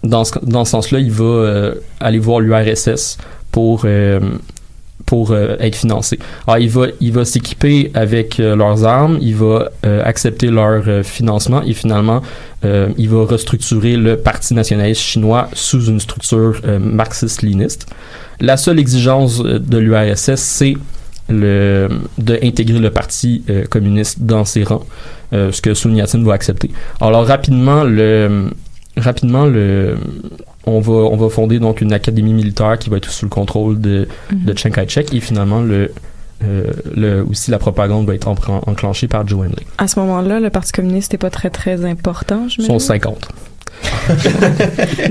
dans ce sens-là, il va aller voir l'URSS pour être financé. Alors, il va s'équiper avec leurs armes, il va accepter leur financement et finalement, il va restructurer le Parti nationaliste chinois sous une structure marxiste-léniniste. La seule exigence de l'URSS, c'est d'intégrer le Parti communiste dans ses rangs, ce que Sun Yat-sen va accepter. Alors, rapidement, on va fonder donc une académie militaire qui va être sous le contrôle de Chiang Kai-shek et finalement aussi la propagande va être enclenchée par Zhou Enlai. À ce moment-là, le Parti communiste n'est pas très très important, je me dis. Ils sont 50.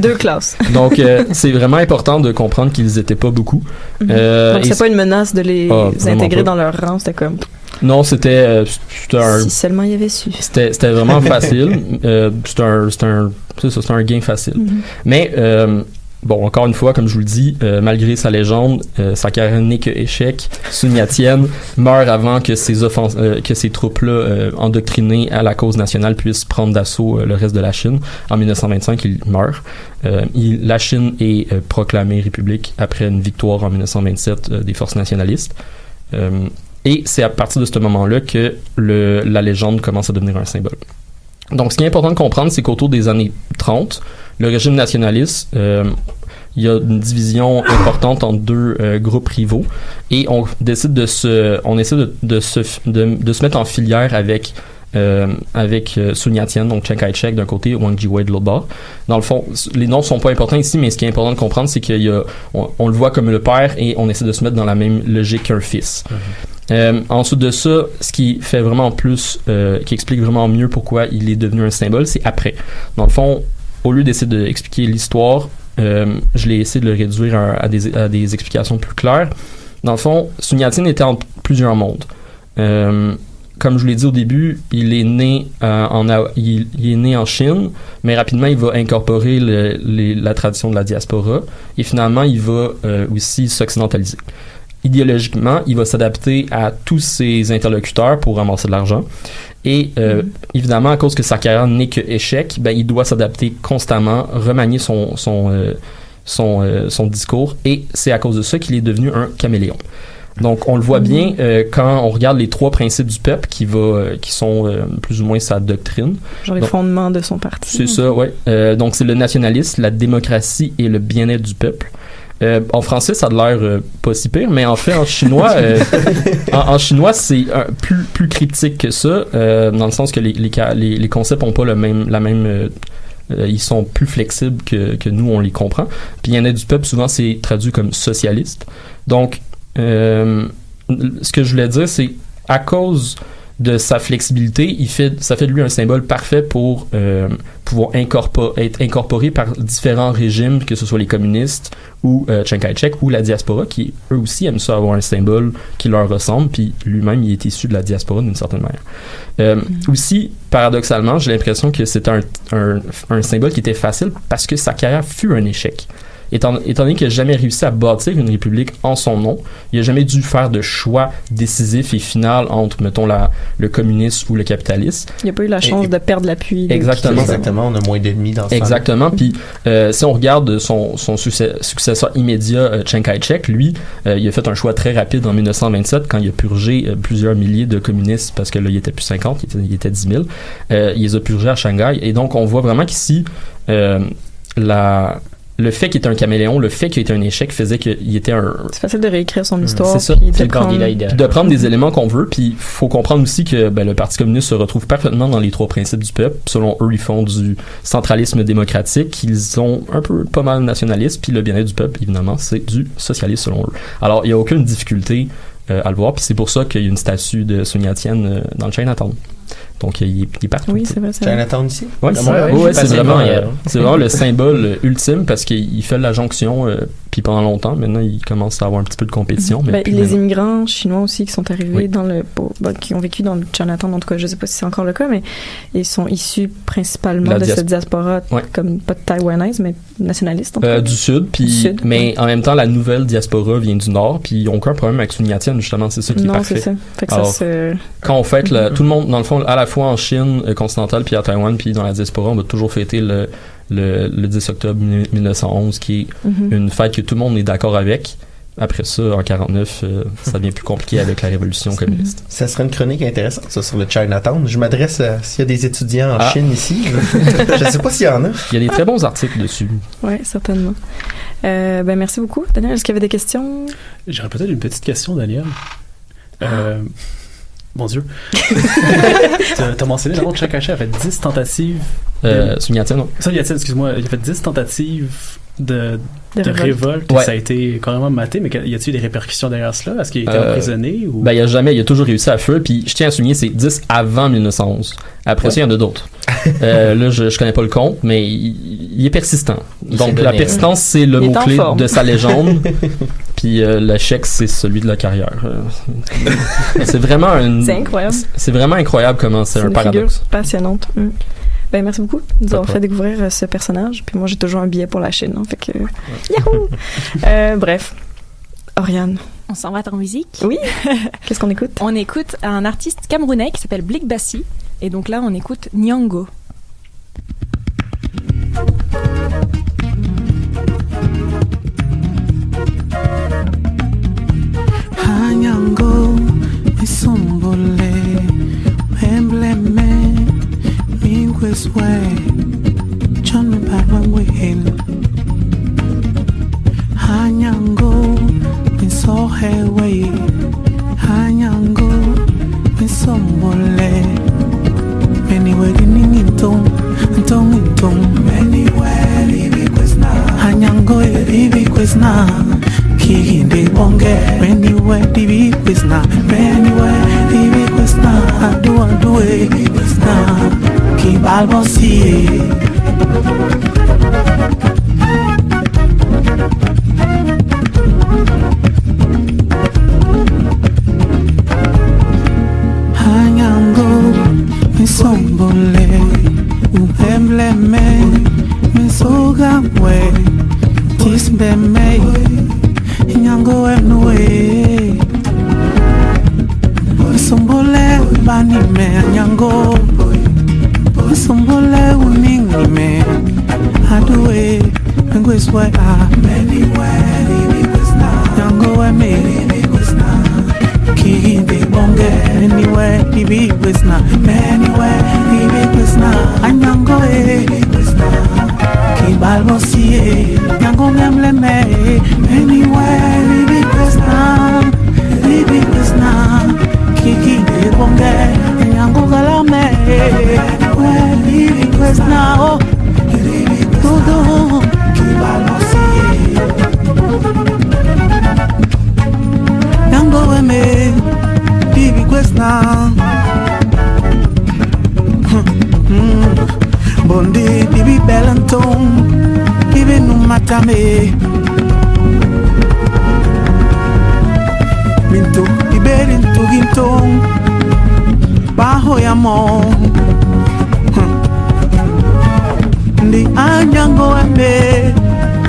2 classes. Donc, c'est vraiment important de comprendre qu'ils n'étaient pas beaucoup. Donc, c'est pas une menace de les intégrer dans leur rang, c'était comme... Non, c'était si seulement il y avait su. C'était vraiment facile. C'était un gain facile. Mais bon, encore une fois, comme je vous le dis, malgré sa légende, sa carrière n'est que échec. Sun Yat-sen meurt avant que ces troupes-là endoctrinées à la cause nationale puissent prendre d'assaut le reste de la Chine. En 1925, il meurt. La Chine est proclamée république après une victoire en 1927 des forces nationalistes. Et c'est à partir de ce moment-là que la légende commence à devenir un symbole. Donc, ce qui est important de comprendre, c'est qu'autour des années 30, le régime nationaliste, il y a une division importante en 2 groupes rivaux, et on essaie de se mettre en filière avec Sun Yat-sen, donc Chiang Kai-shek d'un côté, Wang Ji-wei de l'autre bord. Dans le fond, les noms sont pas importants ici, mais ce qui est important de comprendre, c'est on le voit comme le père et on essaie de se mettre dans la même logique qu'un fils. Ensuite de ça, ce qui fait vraiment plus, qui explique vraiment mieux pourquoi il est devenu un symbole, c'est après. Dans le fond, au lieu d'essayer d'expliquer l'histoire, je l'ai essayé de le réduire à des explications plus claires. Dans le fond, Sun Yat-sen était en plusieurs mondes. Comme je vous l'ai dit au début, il est né en Chine, mais rapidement il va incorporer la tradition de la diaspora et finalement il va aussi s'occidentaliser. Idéologiquement, il va s'adapter à tous ses interlocuteurs pour ramasser de l'argent. Et évidemment, à cause que sa carrière n'est que échec, il doit s'adapter constamment, remanier son discours, et c'est à cause de ça qu'il est devenu un caméléon. Donc, on le voit bien quand on regarde les 3 principes du peuple qui sont plus ou moins sa doctrine. Genre les fondements de son parti. C'est ça, ouais. Donc, c'est le nationalisme, la démocratie et le bien-être du peuple. En français, ça a l'air pas si pire, mais en fait, en chinois, en chinois, c'est plus cryptique que ça, dans le sens que les concepts ont pas la même ils sont plus flexibles que nous, on les comprend. Puis il y en a du peuple, souvent c'est traduit comme socialiste. Donc, ce que je voulais dire, c'est à cause de sa flexibilité, ça fait de lui un symbole parfait pour pouvoir être incorporé par différents régimes, que ce soit les communistes ou Chiang Kai-shek ou la diaspora, qui eux aussi aiment ça avoir un symbole qui leur ressemble, puis lui-même il est issu de la diaspora d'une certaine manière. Aussi, paradoxalement, j'ai l'impression que c'était un symbole qui était facile parce que sa carrière fut un échec. Étant donné qu'il n'a jamais réussi à bâtir une république en son nom, il n'a jamais dû faire de choix décisif et final entre, mettons, le communisme ou le capitalisme. Il n'a pas eu la chance de perdre l'appui. Exactement, on a moins d'ennemis dans ce Exactement, puis si on regarde son successeur immédiat, Chiang Kai-shek, lui, il a fait un choix très rapide en 1927 quand il a purgé plusieurs milliers de communistes, parce que là, il était plus 50, il était 10 000. Il les a purgés à Shanghai, et donc on voit vraiment qu'ici, le fait qu'il était un caméléon, le fait qu'il était un échec faisait qu'il était C'est facile de réécrire son histoire. C'est ça. Puis C'est le candidat idéal. De prendre des éléments qu'on veut, puis il faut comprendre aussi que le Parti communiste se retrouve parfaitement dans les 3 principes du peuple. Selon eux, ils font du centralisme démocratique, ils sont un peu pas mal nationalistes, puis le bien-être du peuple, évidemment, c'est du socialisme selon eux. Alors, il n'y a aucune difficulté à le voir, puis c'est pour ça qu'il y a une statue de Sun Yat-sen dans le Chinatown. Donc, il est partout. Oui, c'est vrai. Chinatown ici? Oui, c'est vraiment le symbole ultime parce qu'il fait la jonction puis pendant longtemps. Maintenant, il commence à avoir un petit peu de compétition. Mais les immigrants chinois aussi qui sont arrivés qui ont vécu dans le Chinatown, en tout cas, je ne sais pas si c'est encore le cas, mais ils sont issus principalement de cette diaspora, comme pas taïwanaise, mais nationaliste. Du Sud, mais en même temps, la nouvelle diaspora vient du Nord, puis ils n'ont aucun problème avec Sun Yat-sen, justement, c'est ça qui est parfait. Non, c'est ça. Fait que alors, ça quand on fête, tout le monde, dans le fond, à la fois en Chine continentale, puis à Taïwan, puis dans la diaspora, on va toujours fêter le 10 octobre 1911, qui est une fête que tout le monde est d'accord avec. Après ça, en 49, ça devient plus compliqué avec la révolution communiste. Ça serait une chronique intéressante, ça, sur le Chinatown. Je m'adresse s'il y a des étudiants en Chine ici. Je ne sais pas s'il y en a. Il y a des très bons articles dessus. Oui, certainement. Merci beaucoup. Daniel, est-ce qu'il y avait des questions? J'aurais peut-être une petite question, Daniel. Mon Dieu. T'as mentionné, d'abord, que Chiang Kai-shek a fait 10 tentatives. Sun Yat-sen, non? Sun Yat-sen, excuse-moi. Il a fait 10 tentatives de révolte. Ouais. Ça a été carrément maté, mais y a-t-il des répercussions derrière cela? Est-ce qu'il a été emprisonné? Ou... il a toujours réussi à fuir, puis je tiens à souligner, c'est 10 avant 1911. Après ça, il y en a d'autres. Là, je connais pas le compte, mais il est persistant. Donc, la persistance, c'est le mot-clé de sa légende. Puis l'échec, c'est celui de la carrière. C'est vraiment c'est incroyable. C'est vraiment incroyable comment c'est un paradoxe. Figure passionnante. Merci beaucoup de nous avoir fait découvrir ce personnage. Puis moi, j'ai toujours un billet pour la Chine. Fait que... Yahoo! Bref. Oriane. On s'en va en musique. Oui. Qu'est-ce qu'on écoute? On écoute un artiste camerounais qui s'appelle Blick Bassi. Et donc là, on écoute Nyango. Nyango, Isombole, Embleme, Mingweswe, John me Babawil. Hanyango, Misohewe, Hanyango, Misombole, Anywhere in Tong, Anywhere, Ibiquesna, Hanyango, Ibiquesna. Kihinde bonge, anywhere divi quizna, anywhere divi quizna, adu quizna, ki balbosi. Hanyango, misombole, uembleme, misogamwe, tisbeme. Nyango emnue Sombole bani me Nyango Sombole uningi me Adue Ngweswe a Nyango eme Kihinde bonge Anywhere dibi wisna Anywhere dibi wisna Anyango Kibalbosie Nyango emleme gintong, ibe no matame. Minto, ibe rinto gintong, baho ya mo. Ndi anyango eme,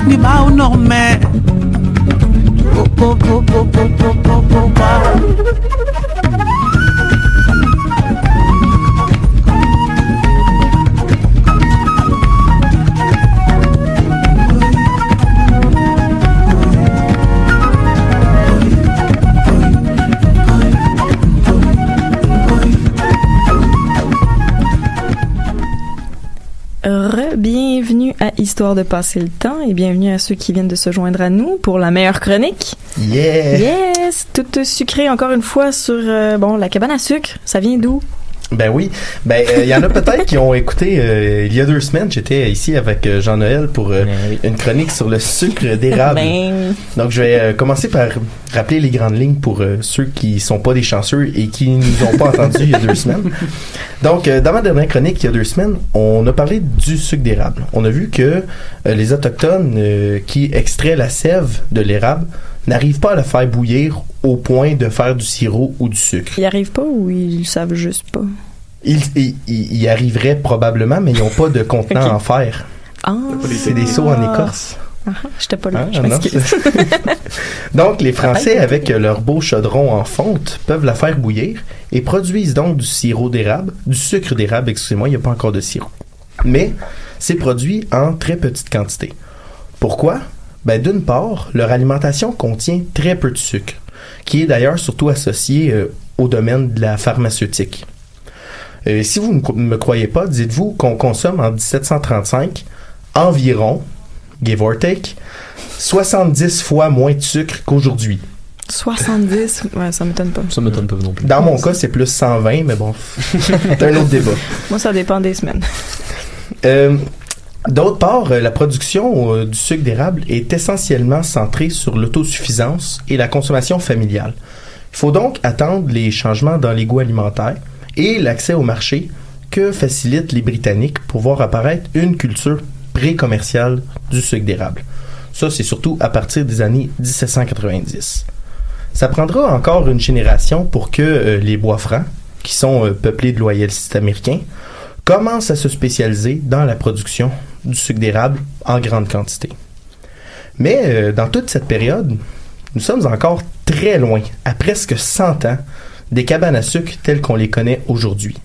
ni bau no me. Bienvenue à Histoire de passer le temps et bienvenue à ceux qui viennent de se joindre à nous pour la meilleure chronique. Yeah! Yes! Toute sucrée encore une fois sur la cabane à sucre. Ça vient d'où? Ben oui. Il y en a peut-être qui ont écouté il y a 2 semaines. J'étais ici avec Jean-Noël pour une chronique sur le sucre d'érable. Donc, je vais commencer par rappeler les grandes lignes pour ceux qui sont pas des chanceux et qui nous ont pas entendus il y a 2 semaines. Donc, dans ma dernière chronique il y a 2 semaines, on a parlé du sucre d'érable. On a vu que les Autochtones qui extraient la sève de l'érable n'arrivent pas à la faire bouillir au point de faire du sirop ou du sucre. Ils arrivent pas ou ils le savent juste pas? Ils y arriveraient probablement, mais ils n'ont pas de contenant Okay. en fer. Ah! C'est des seaux en écorce. J'étais pas là, je non, m'excuse. Donc, les Français, avec leur beau chaudron en fonte, peuvent la faire bouillir et produisent donc du sirop d'érable, du sucre d'érable, excusez-moi, il n'y a pas encore de sirop. Mais c'est produit en très petite quantité. Pourquoi? Ben, d'une part, leur alimentation contient très peu de sucre, qui est d'ailleurs surtout associé au domaine de la pharmaceutique. Si vous ne me croyez pas, dites-vous qu'on consomme en 1735 environ, give or take, 70 fois moins de sucre qu'aujourd'hui. 70? Ouais, ça m'étonne pas. Ça m'étonne pas non plus. Dans mon cas, c'est plus 120, mais bon, c'est un autre débat. Moi, ça dépend des semaines. D'autre part, la production du sucre d'érable est essentiellement centrée sur l'autosuffisance et la consommation familiale. Il faut donc attendre les changements dans les goûts alimentaires et l'accès au marché que facilitent les Britanniques pour voir apparaître une culture pré-commerciale du sucre d'érable. Ça, c'est surtout à partir des années 1790. Ça prendra encore une génération pour que les bois francs, qui sont peuplés de loyalistes américains, commencent à se spécialiser dans la production du sucre d'érable en grande quantité. Mais dans toute cette période, nous sommes encore très loin, à presque 100 ans, des cabanes à sucre telles qu'on les connaît aujourd'hui.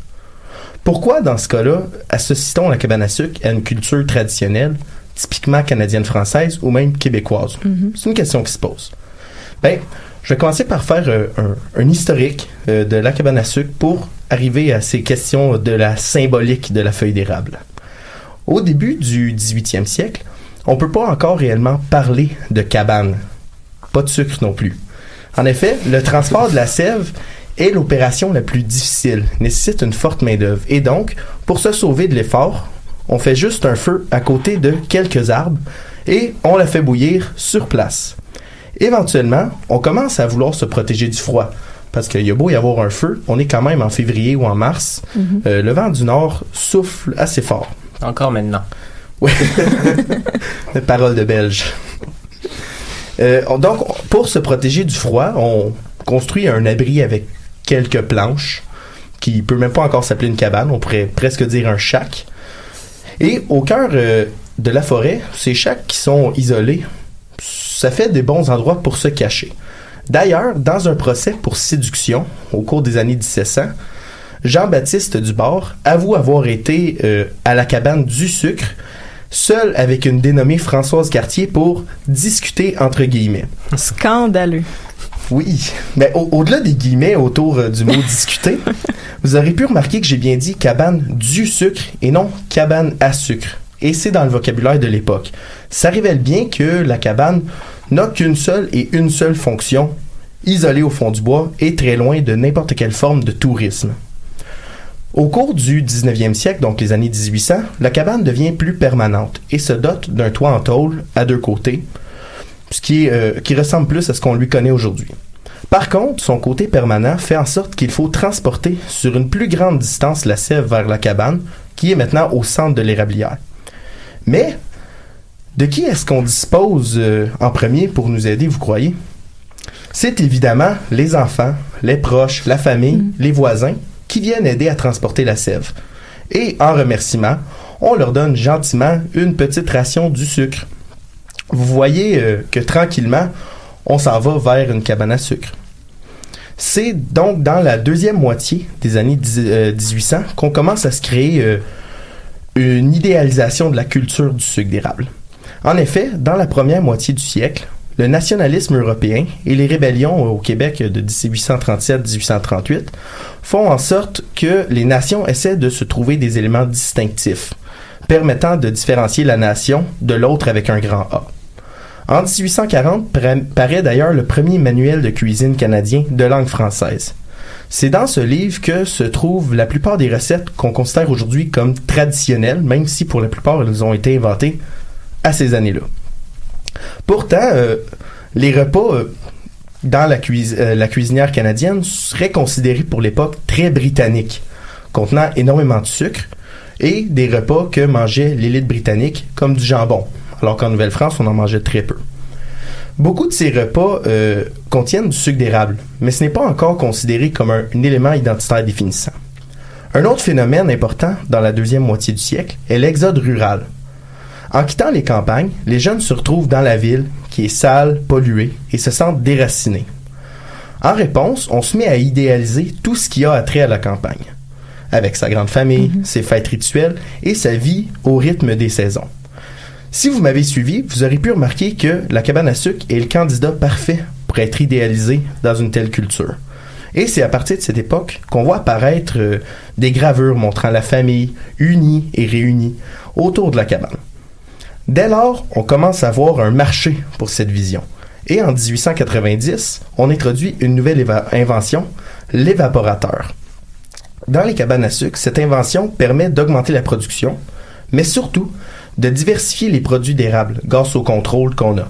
Pourquoi, dans ce cas-là, associe-t-on la cabane à sucre à une culture traditionnelle, typiquement canadienne-française ou même québécoise? C'est une question qui se pose. Ben, je vais commencer par faire un historique de la cabane à sucre pour arriver à ces questions de la symbolique de la feuille d'érable. Au début du 18e siècle, on ne peut pas encore réellement parler de cabane. Pas de sucre non plus. En effet, le transport de la sève est l'opération la plus difficile, nécessite une forte main-d'œuvre. Et donc, pour se sauver de l'effort, on fait juste un feu à côté de quelques arbres et on la fait bouillir sur place. Éventuellement, on commence à vouloir se protéger du froid. Parce qu'il y a beau y avoir un feu, on est quand même en février ou en mars. Le vent du nord souffle assez fort. Encore maintenant. Oui. Parole de Belge. Donc, pour se protéger du froid, on construit un abri avec quelques planches, qui peut même pas encore s'appeler une cabane, on pourrait presque dire un shack. Et au cœur de la forêt, ces shacks qui sont isolés, ça fait des bons endroits pour se cacher. D'ailleurs, dans un procès pour séduction, au cours des années 1700, Jean-Baptiste Dubord avoue avoir été à la cabane du sucre, seul avec une dénommée Françoise Cartier pour discuter entre guillemets. Scandaleux. Oui. Mais au-delà des guillemets autour du mot discuter, vous aurez pu remarquer que j'ai bien dit cabane du sucre et non cabane à sucre. Et c'est dans le vocabulaire de l'époque. Ça révèle bien que la cabane n'a qu'une seule et une seule fonction, isolée au fond du bois et très loin de n'importe quelle forme de tourisme. Au cours du 19e siècle, donc les années 1800, la cabane devient plus permanente et se dote d'un toit en tôle à deux côtés, ce qui ressemble plus à ce qu'on lui connaît aujourd'hui. Par contre, son côté permanent fait en sorte qu'il faut transporter sur une plus grande distance la sève vers la cabane, qui est maintenant au centre de l'érablière. Mais, de qui est-ce qu'on dispose en premier pour nous aider, vous croyez? C'est évidemment les enfants, les proches, la famille, les voisins qui viennent aider à transporter la sève. Et en remerciement, on leur donne gentiment une petite ration du sucre. Vous voyez que tranquillement, on s'en va vers une cabane à sucre. C'est donc dans la deuxième moitié des années 1800 qu'on commence à se créer une idéalisation de la culture du sucre d'érable. En effet, dans la première moitié du siècle, le nationalisme européen et les rébellions au Québec de 1837-1838 font en sorte que les nations essaient de se trouver des éléments distinctifs, permettant de différencier la nation de l'autre avec un grand A. En 1840 paraît d'ailleurs le premier manuel de cuisine canadien de langue française. C'est dans ce livre que se trouvent la plupart des recettes qu'on considère aujourd'hui comme traditionnelles, même si pour la plupart elles ont été inventées à ces années-là. Pourtant, les repas dans la cuisinière canadienne seraient considérés pour l'époque très britanniques, contenant énormément de sucre, et des repas que mangeait l'élite britannique, comme du jambon, alors qu'en Nouvelle-France, on en mangeait très peu. Beaucoup de ces repas contiennent du sucre d'érable, mais ce n'est pas encore considéré comme un élément identitaire définissant. Un autre phénomène important dans la deuxième moitié du siècle est l'exode rural. En quittant les campagnes, les jeunes se retrouvent dans la ville, qui est sale, polluée, et se sentent déracinés. En réponse, on se met à idéaliser tout ce qui a attrait à la campagne, avec sa grande famille, ses fêtes rituelles et sa vie au rythme des saisons. Si vous m'avez suivi, vous aurez pu remarquer que la cabane à sucre est le candidat parfait pour être idéalisé dans une telle culture. Et c'est à partir de cette époque qu'on voit apparaître des gravures montrant la famille unie et réunie autour de la cabane. Dès lors, on commence à voir un marché pour cette vision. Et en 1890, on introduit une nouvelle invention, l'évaporateur. Dans les cabanes à sucre, cette invention permet d'augmenter la production, mais surtout de diversifier les produits d'érable grâce au contrôle qu'on a.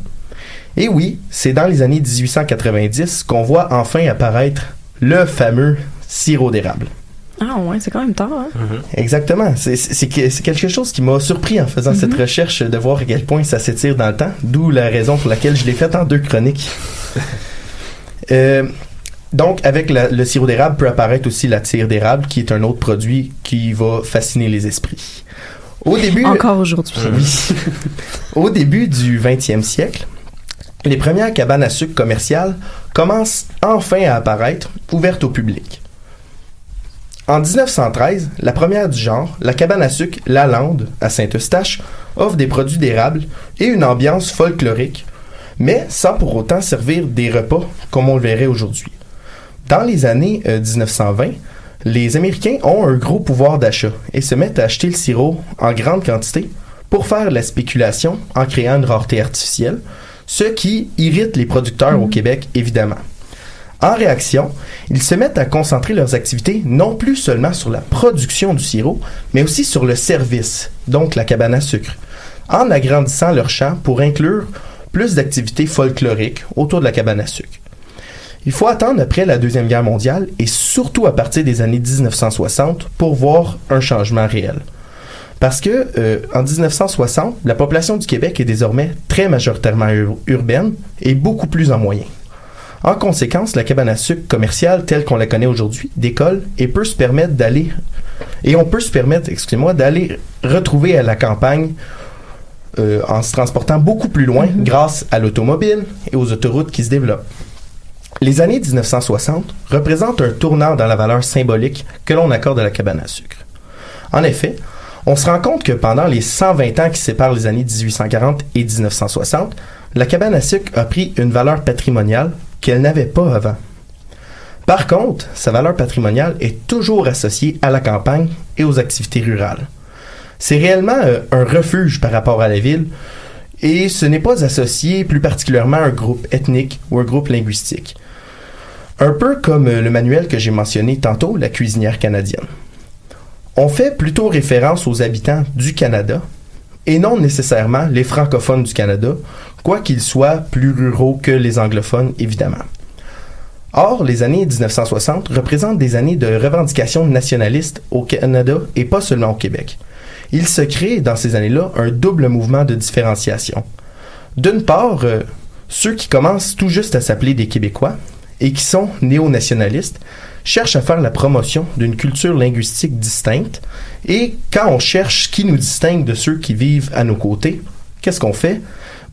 Et oui, c'est dans les années 1890 qu'on voit enfin apparaître le fameux sirop d'érable. Ah ouais, c'est quand même tard, hein? Exactement. C'est quelque chose qui m'a surpris en faisant cette recherche, de voir à quel point ça s'étire dans le temps, d'où la raison pour laquelle je l'ai faite en 2 chroniques. Donc, avec le sirop d'érable peut apparaître aussi la tire d'érable, qui est un autre produit qui va fasciner les esprits. Au début... Encore aujourd'hui. Oui. Au début du 20e siècle, les premières cabanes à sucre commerciales commencent enfin à apparaître, ouvertes au public. En 1913, la première du genre, la cabane à sucre Lalande, à Saint-Eustache, offre des produits d'érable et une ambiance folklorique, mais sans pour autant servir des repas comme on le verrait aujourd'hui. Dans les années 1920, les Américains ont un gros pouvoir d'achat et se mettent à acheter le sirop en grande quantité pour faire de la spéculation en créant une rareté artificielle, ce qui irrite les producteurs au Québec, évidemment. En réaction, ils se mettent à concentrer leurs activités non plus seulement sur la production du sirop, mais aussi sur le service, donc la cabane à sucre, en agrandissant leur champ pour inclure plus d'activités folkloriques autour de la cabane à sucre. Il faut attendre après la Deuxième Guerre mondiale et surtout à partir des années 1960 pour voir un changement réel. Parce que en 1960, la population du Québec est désormais très majoritairement urbaine et beaucoup plus en moyens. En conséquence, la cabane à sucre commerciale telle qu'on la connaît aujourd'hui décolle et peut se permettre d'aller d'aller retrouver à la campagne en se transportant beaucoup plus loin grâce à l'automobile et aux autoroutes qui se développent. Les années 1960 représentent un tournant dans la valeur symbolique que l'on accorde à la cabane à sucre. En effet, on se rend compte que pendant les 120 ans qui séparent les années 1840 et 1960, la cabane à sucre a pris une valeur patrimoniale qu'elle n'avait pas avant. Par contre, sa valeur patrimoniale est toujours associée à la campagne et aux activités rurales. C'est réellement un refuge par rapport à la ville et ce n'est pas associé plus particulièrement à un groupe ethnique ou un groupe linguistique. Un peu comme le manuel que j'ai mentionné tantôt, la cuisinière canadienne. On fait plutôt référence aux habitants du Canada et non nécessairement les francophones du Canada, quoiqu'ils soient plus ruraux que les anglophones, évidemment. Or, les années 1960 représentent des années de revendications nationalistes au Canada et pas seulement au Québec. Il se crée dans ces années-là un double mouvement de différenciation. D'une part, ceux qui commencent tout juste à s'appeler des Québécois et qui sont néo-nationalistes cherchent à faire la promotion d'une culture linguistique distincte, et quand on cherche ce qui nous distingue de ceux qui vivent à nos côtés, qu'est-ce qu'on fait?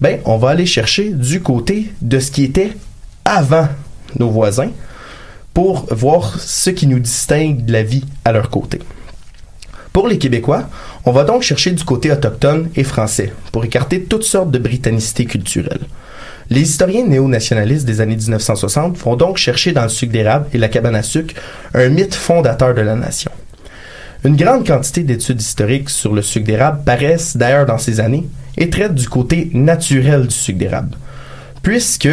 Ben, on va aller chercher du côté de ce qui était avant nos voisins pour voir ce qui nous distingue de la vie à leur côté. Pour les Québécois, on va donc chercher du côté autochtone et français pour écarter toutes sortes de britannicité culturelle. Les historiens néo-nationalistes des années 1960 vont donc chercher dans le sucre d'érable et la cabane à sucre un mythe fondateur de la nation. Une grande quantité d'études historiques sur le sucre d'érable paraissent d'ailleurs dans ces années et traitent du côté naturel du sucre d'érable, puisque,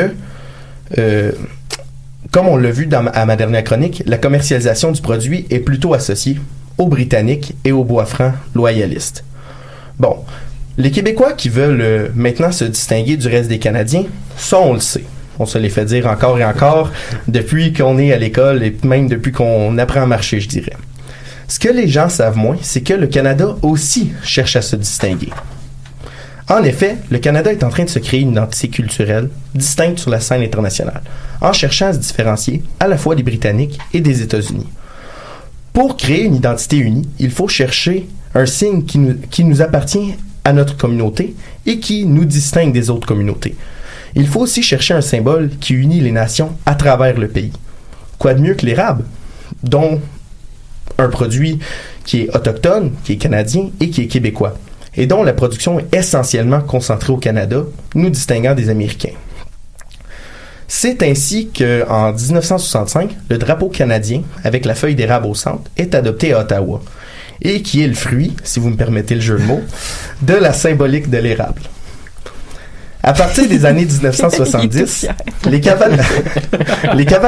comme on l'a vu à ma dernière chronique, la commercialisation du produit est plutôt associée aux Britanniques et aux bois francs loyalistes. Bon, les Québécois qui veulent maintenant se distinguer du reste des Canadiens, ça on le sait. On se les fait dire encore et encore depuis qu'on est à l'école et même depuis qu'on apprend à marcher, je dirais. Ce que les gens savent moins, c'est que le Canada aussi cherche à se distinguer. En effet, le Canada est en train de se créer une identité culturelle distincte sur la scène internationale, en cherchant à se différencier à la fois des Britanniques et des États-Unis. Pour créer une identité unie, il faut chercher un signe qui nous appartient à notre communauté et qui nous distingue des autres communautés. Il faut aussi chercher un symbole qui unit les nations à travers le pays. Quoi de mieux que l'érable, dont un produit qui est autochtone, qui est canadien et qui est québécois, et dont la production est essentiellement concentrée au Canada, nous distinguant des Américains. C'est ainsi qu'en 1965, le drapeau canadien, avec la feuille d'érable au centre, est adopté à Ottawa, et qui est le fruit, si vous me permettez le jeu de mots, de la symbolique de l'érable. À partir des années 1970, les cabanes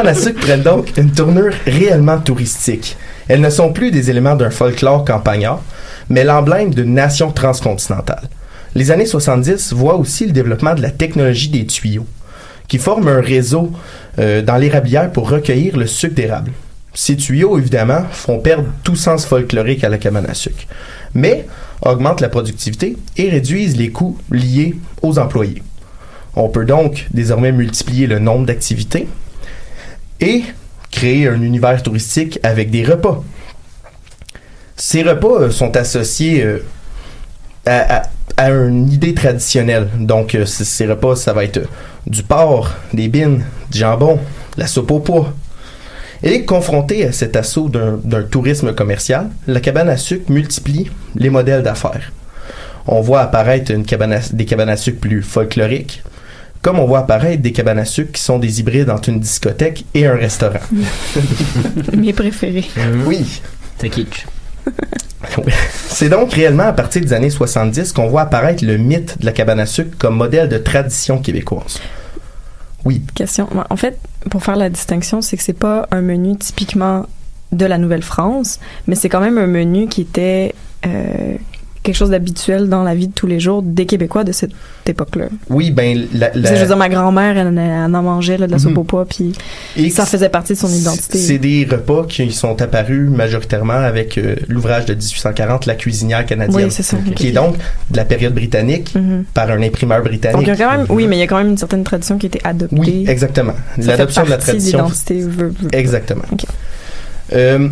à sucre prennent donc une tournure réellement touristique. Elles ne sont plus des éléments d'un folklore campagnard, mais l'emblème d'une nation transcontinentale. Les années 70 voient aussi le développement de la technologie des tuyaux, qui forment un réseau dans l'érablière pour recueillir le sucre d'érable. Ces tuyaux, évidemment, font perdre tout sens folklorique à la cabane à sucre, mais augmentent la productivité et réduisent les coûts liés aux employés. On peut donc désormais multiplier le nombre d'activités et créer un univers touristique avec des repas. Ces repas sont associés à une idée traditionnelle. Donc, ces repas, ça va être du porc, des bines, du jambon, la soupe au pois. Et confronté à cet assaut d'un tourisme commercial, la cabane à sucre multiplie les modèles d'affaires. On voit apparaître des cabanes à sucre plus folkloriques, comme on voit apparaître des cabanes à sucre qui sont des hybrides entre une discothèque et un restaurant. Mes préférés. Oui, c'est kitsch. C'est donc réellement à partir des années 70 qu'on voit apparaître le mythe de la cabane à sucre comme modèle de tradition québécoise. Oui. Question. En fait, pour faire la distinction, c'est que c'est pas un menu typiquement de la Nouvelle-France, mais c'est quand même un menu qui était quelque chose d'habituel dans la vie de tous les jours des Québécois de cette époque-là. Oui, ben Je veux dire, ma grand-mère, elle en mangeait là, de la soupe au pois, puis ça faisait partie de son identité. C'est des repas qui sont apparus majoritairement avec l'ouvrage de 1840, La cuisinière canadienne, oui, c'est ça, qui est donc de la période britannique par un imprimeur britannique. Donc, il y a quand même, oui, mais il y a quand même une certaine tradition qui a été adoptée. Oui, exactement. L'adoption de la tradition. L'identité Exactement. Okay.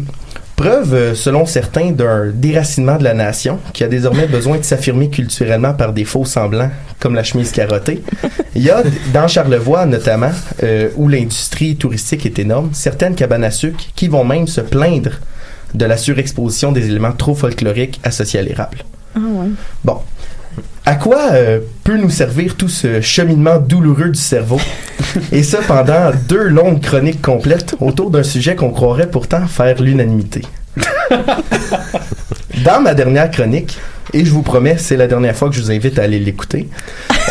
Preuve, selon certains, d'un déracinement de la nation qui a désormais besoin de s'affirmer culturellement par des faux semblants, comme la chemise carottée. Il y a, dans Charlevoix notamment, où l'industrie touristique est énorme, certaines cabanes à sucre qui vont même se plaindre de la surexposition des éléments trop folkloriques associés à l'érable. Ah ouais. Bon. À quoi peut nous servir tout ce cheminement douloureux du cerveau? Et ça pendant 2 longues chroniques complètes autour d'un sujet qu'on croirait pourtant faire l'unanimité. Dans ma dernière chronique, et je vous promets, c'est la dernière fois que je vous invite à aller l'écouter,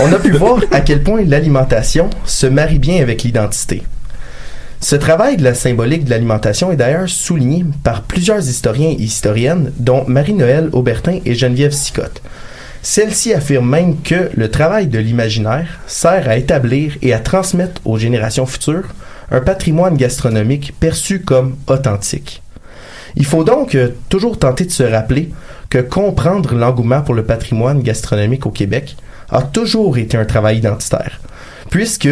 on a pu voir à quel point l'alimentation se marie bien avec l'identité. Ce travail de la symbolique de l'alimentation est d'ailleurs souligné par plusieurs historiens et historiennes, dont Marie-Noëlle Aubertin et Geneviève Sicotte. Celle-ci affirme même que le travail de l'imaginaire sert à établir et à transmettre aux générations futures un patrimoine gastronomique perçu comme authentique. Il faut donc toujours tenter de se rappeler que comprendre l'engouement pour le patrimoine gastronomique au Québec a toujours été un travail identitaire, puisque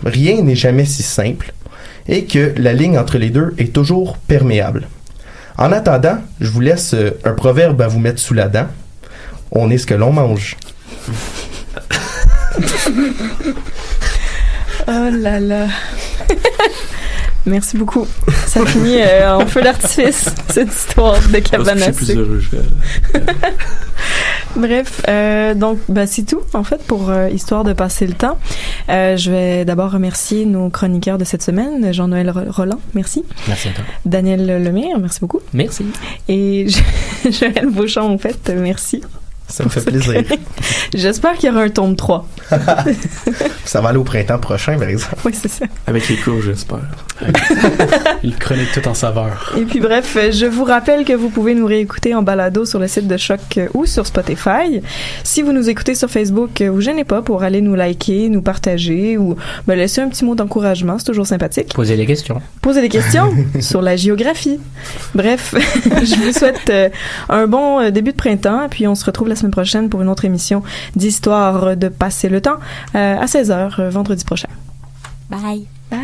rien n'est jamais si simple et que la ligne entre les deux est toujours perméable. En attendant, je vous laisse un proverbe à vous mettre sous la dent. On est ce que l'on mange. Oh là là. Merci beaucoup. Ça finit en feu d'artifice, cette histoire de cabane à sucre. Bref, donc c'est tout en fait pour histoire de passer le temps. Je vais d'abord remercier nos chroniqueurs de cette semaine, Jean-Noël Roland, merci. Merci à toi. Daniel Lemire, merci beaucoup. Merci. Et Joël Beauchamp, en fait, merci. Ça me fait plaisir. J'espère qu'il y aura un tome 3. Ça va aller au printemps prochain, par exemple. Oui, c'est ça. Avec les cours, j'espère. Il chronique tout en saveur. Et puis bref, je vous rappelle que vous pouvez nous réécouter en balado sur le site de Choc ou sur Spotify. Si vous nous écoutez sur Facebook, vous gênez pas pour aller nous liker, nous partager ou me laisser un petit mot d'encouragement, c'est toujours sympathique. Posez des questions. Posez des questions sur la géographie. Bref, je vous souhaite un bon début de printemps, puis on se retrouve la semaine prochaine pour une autre émission d'Histoire de passer le temps à 16h vendredi prochain. Bye. Bye.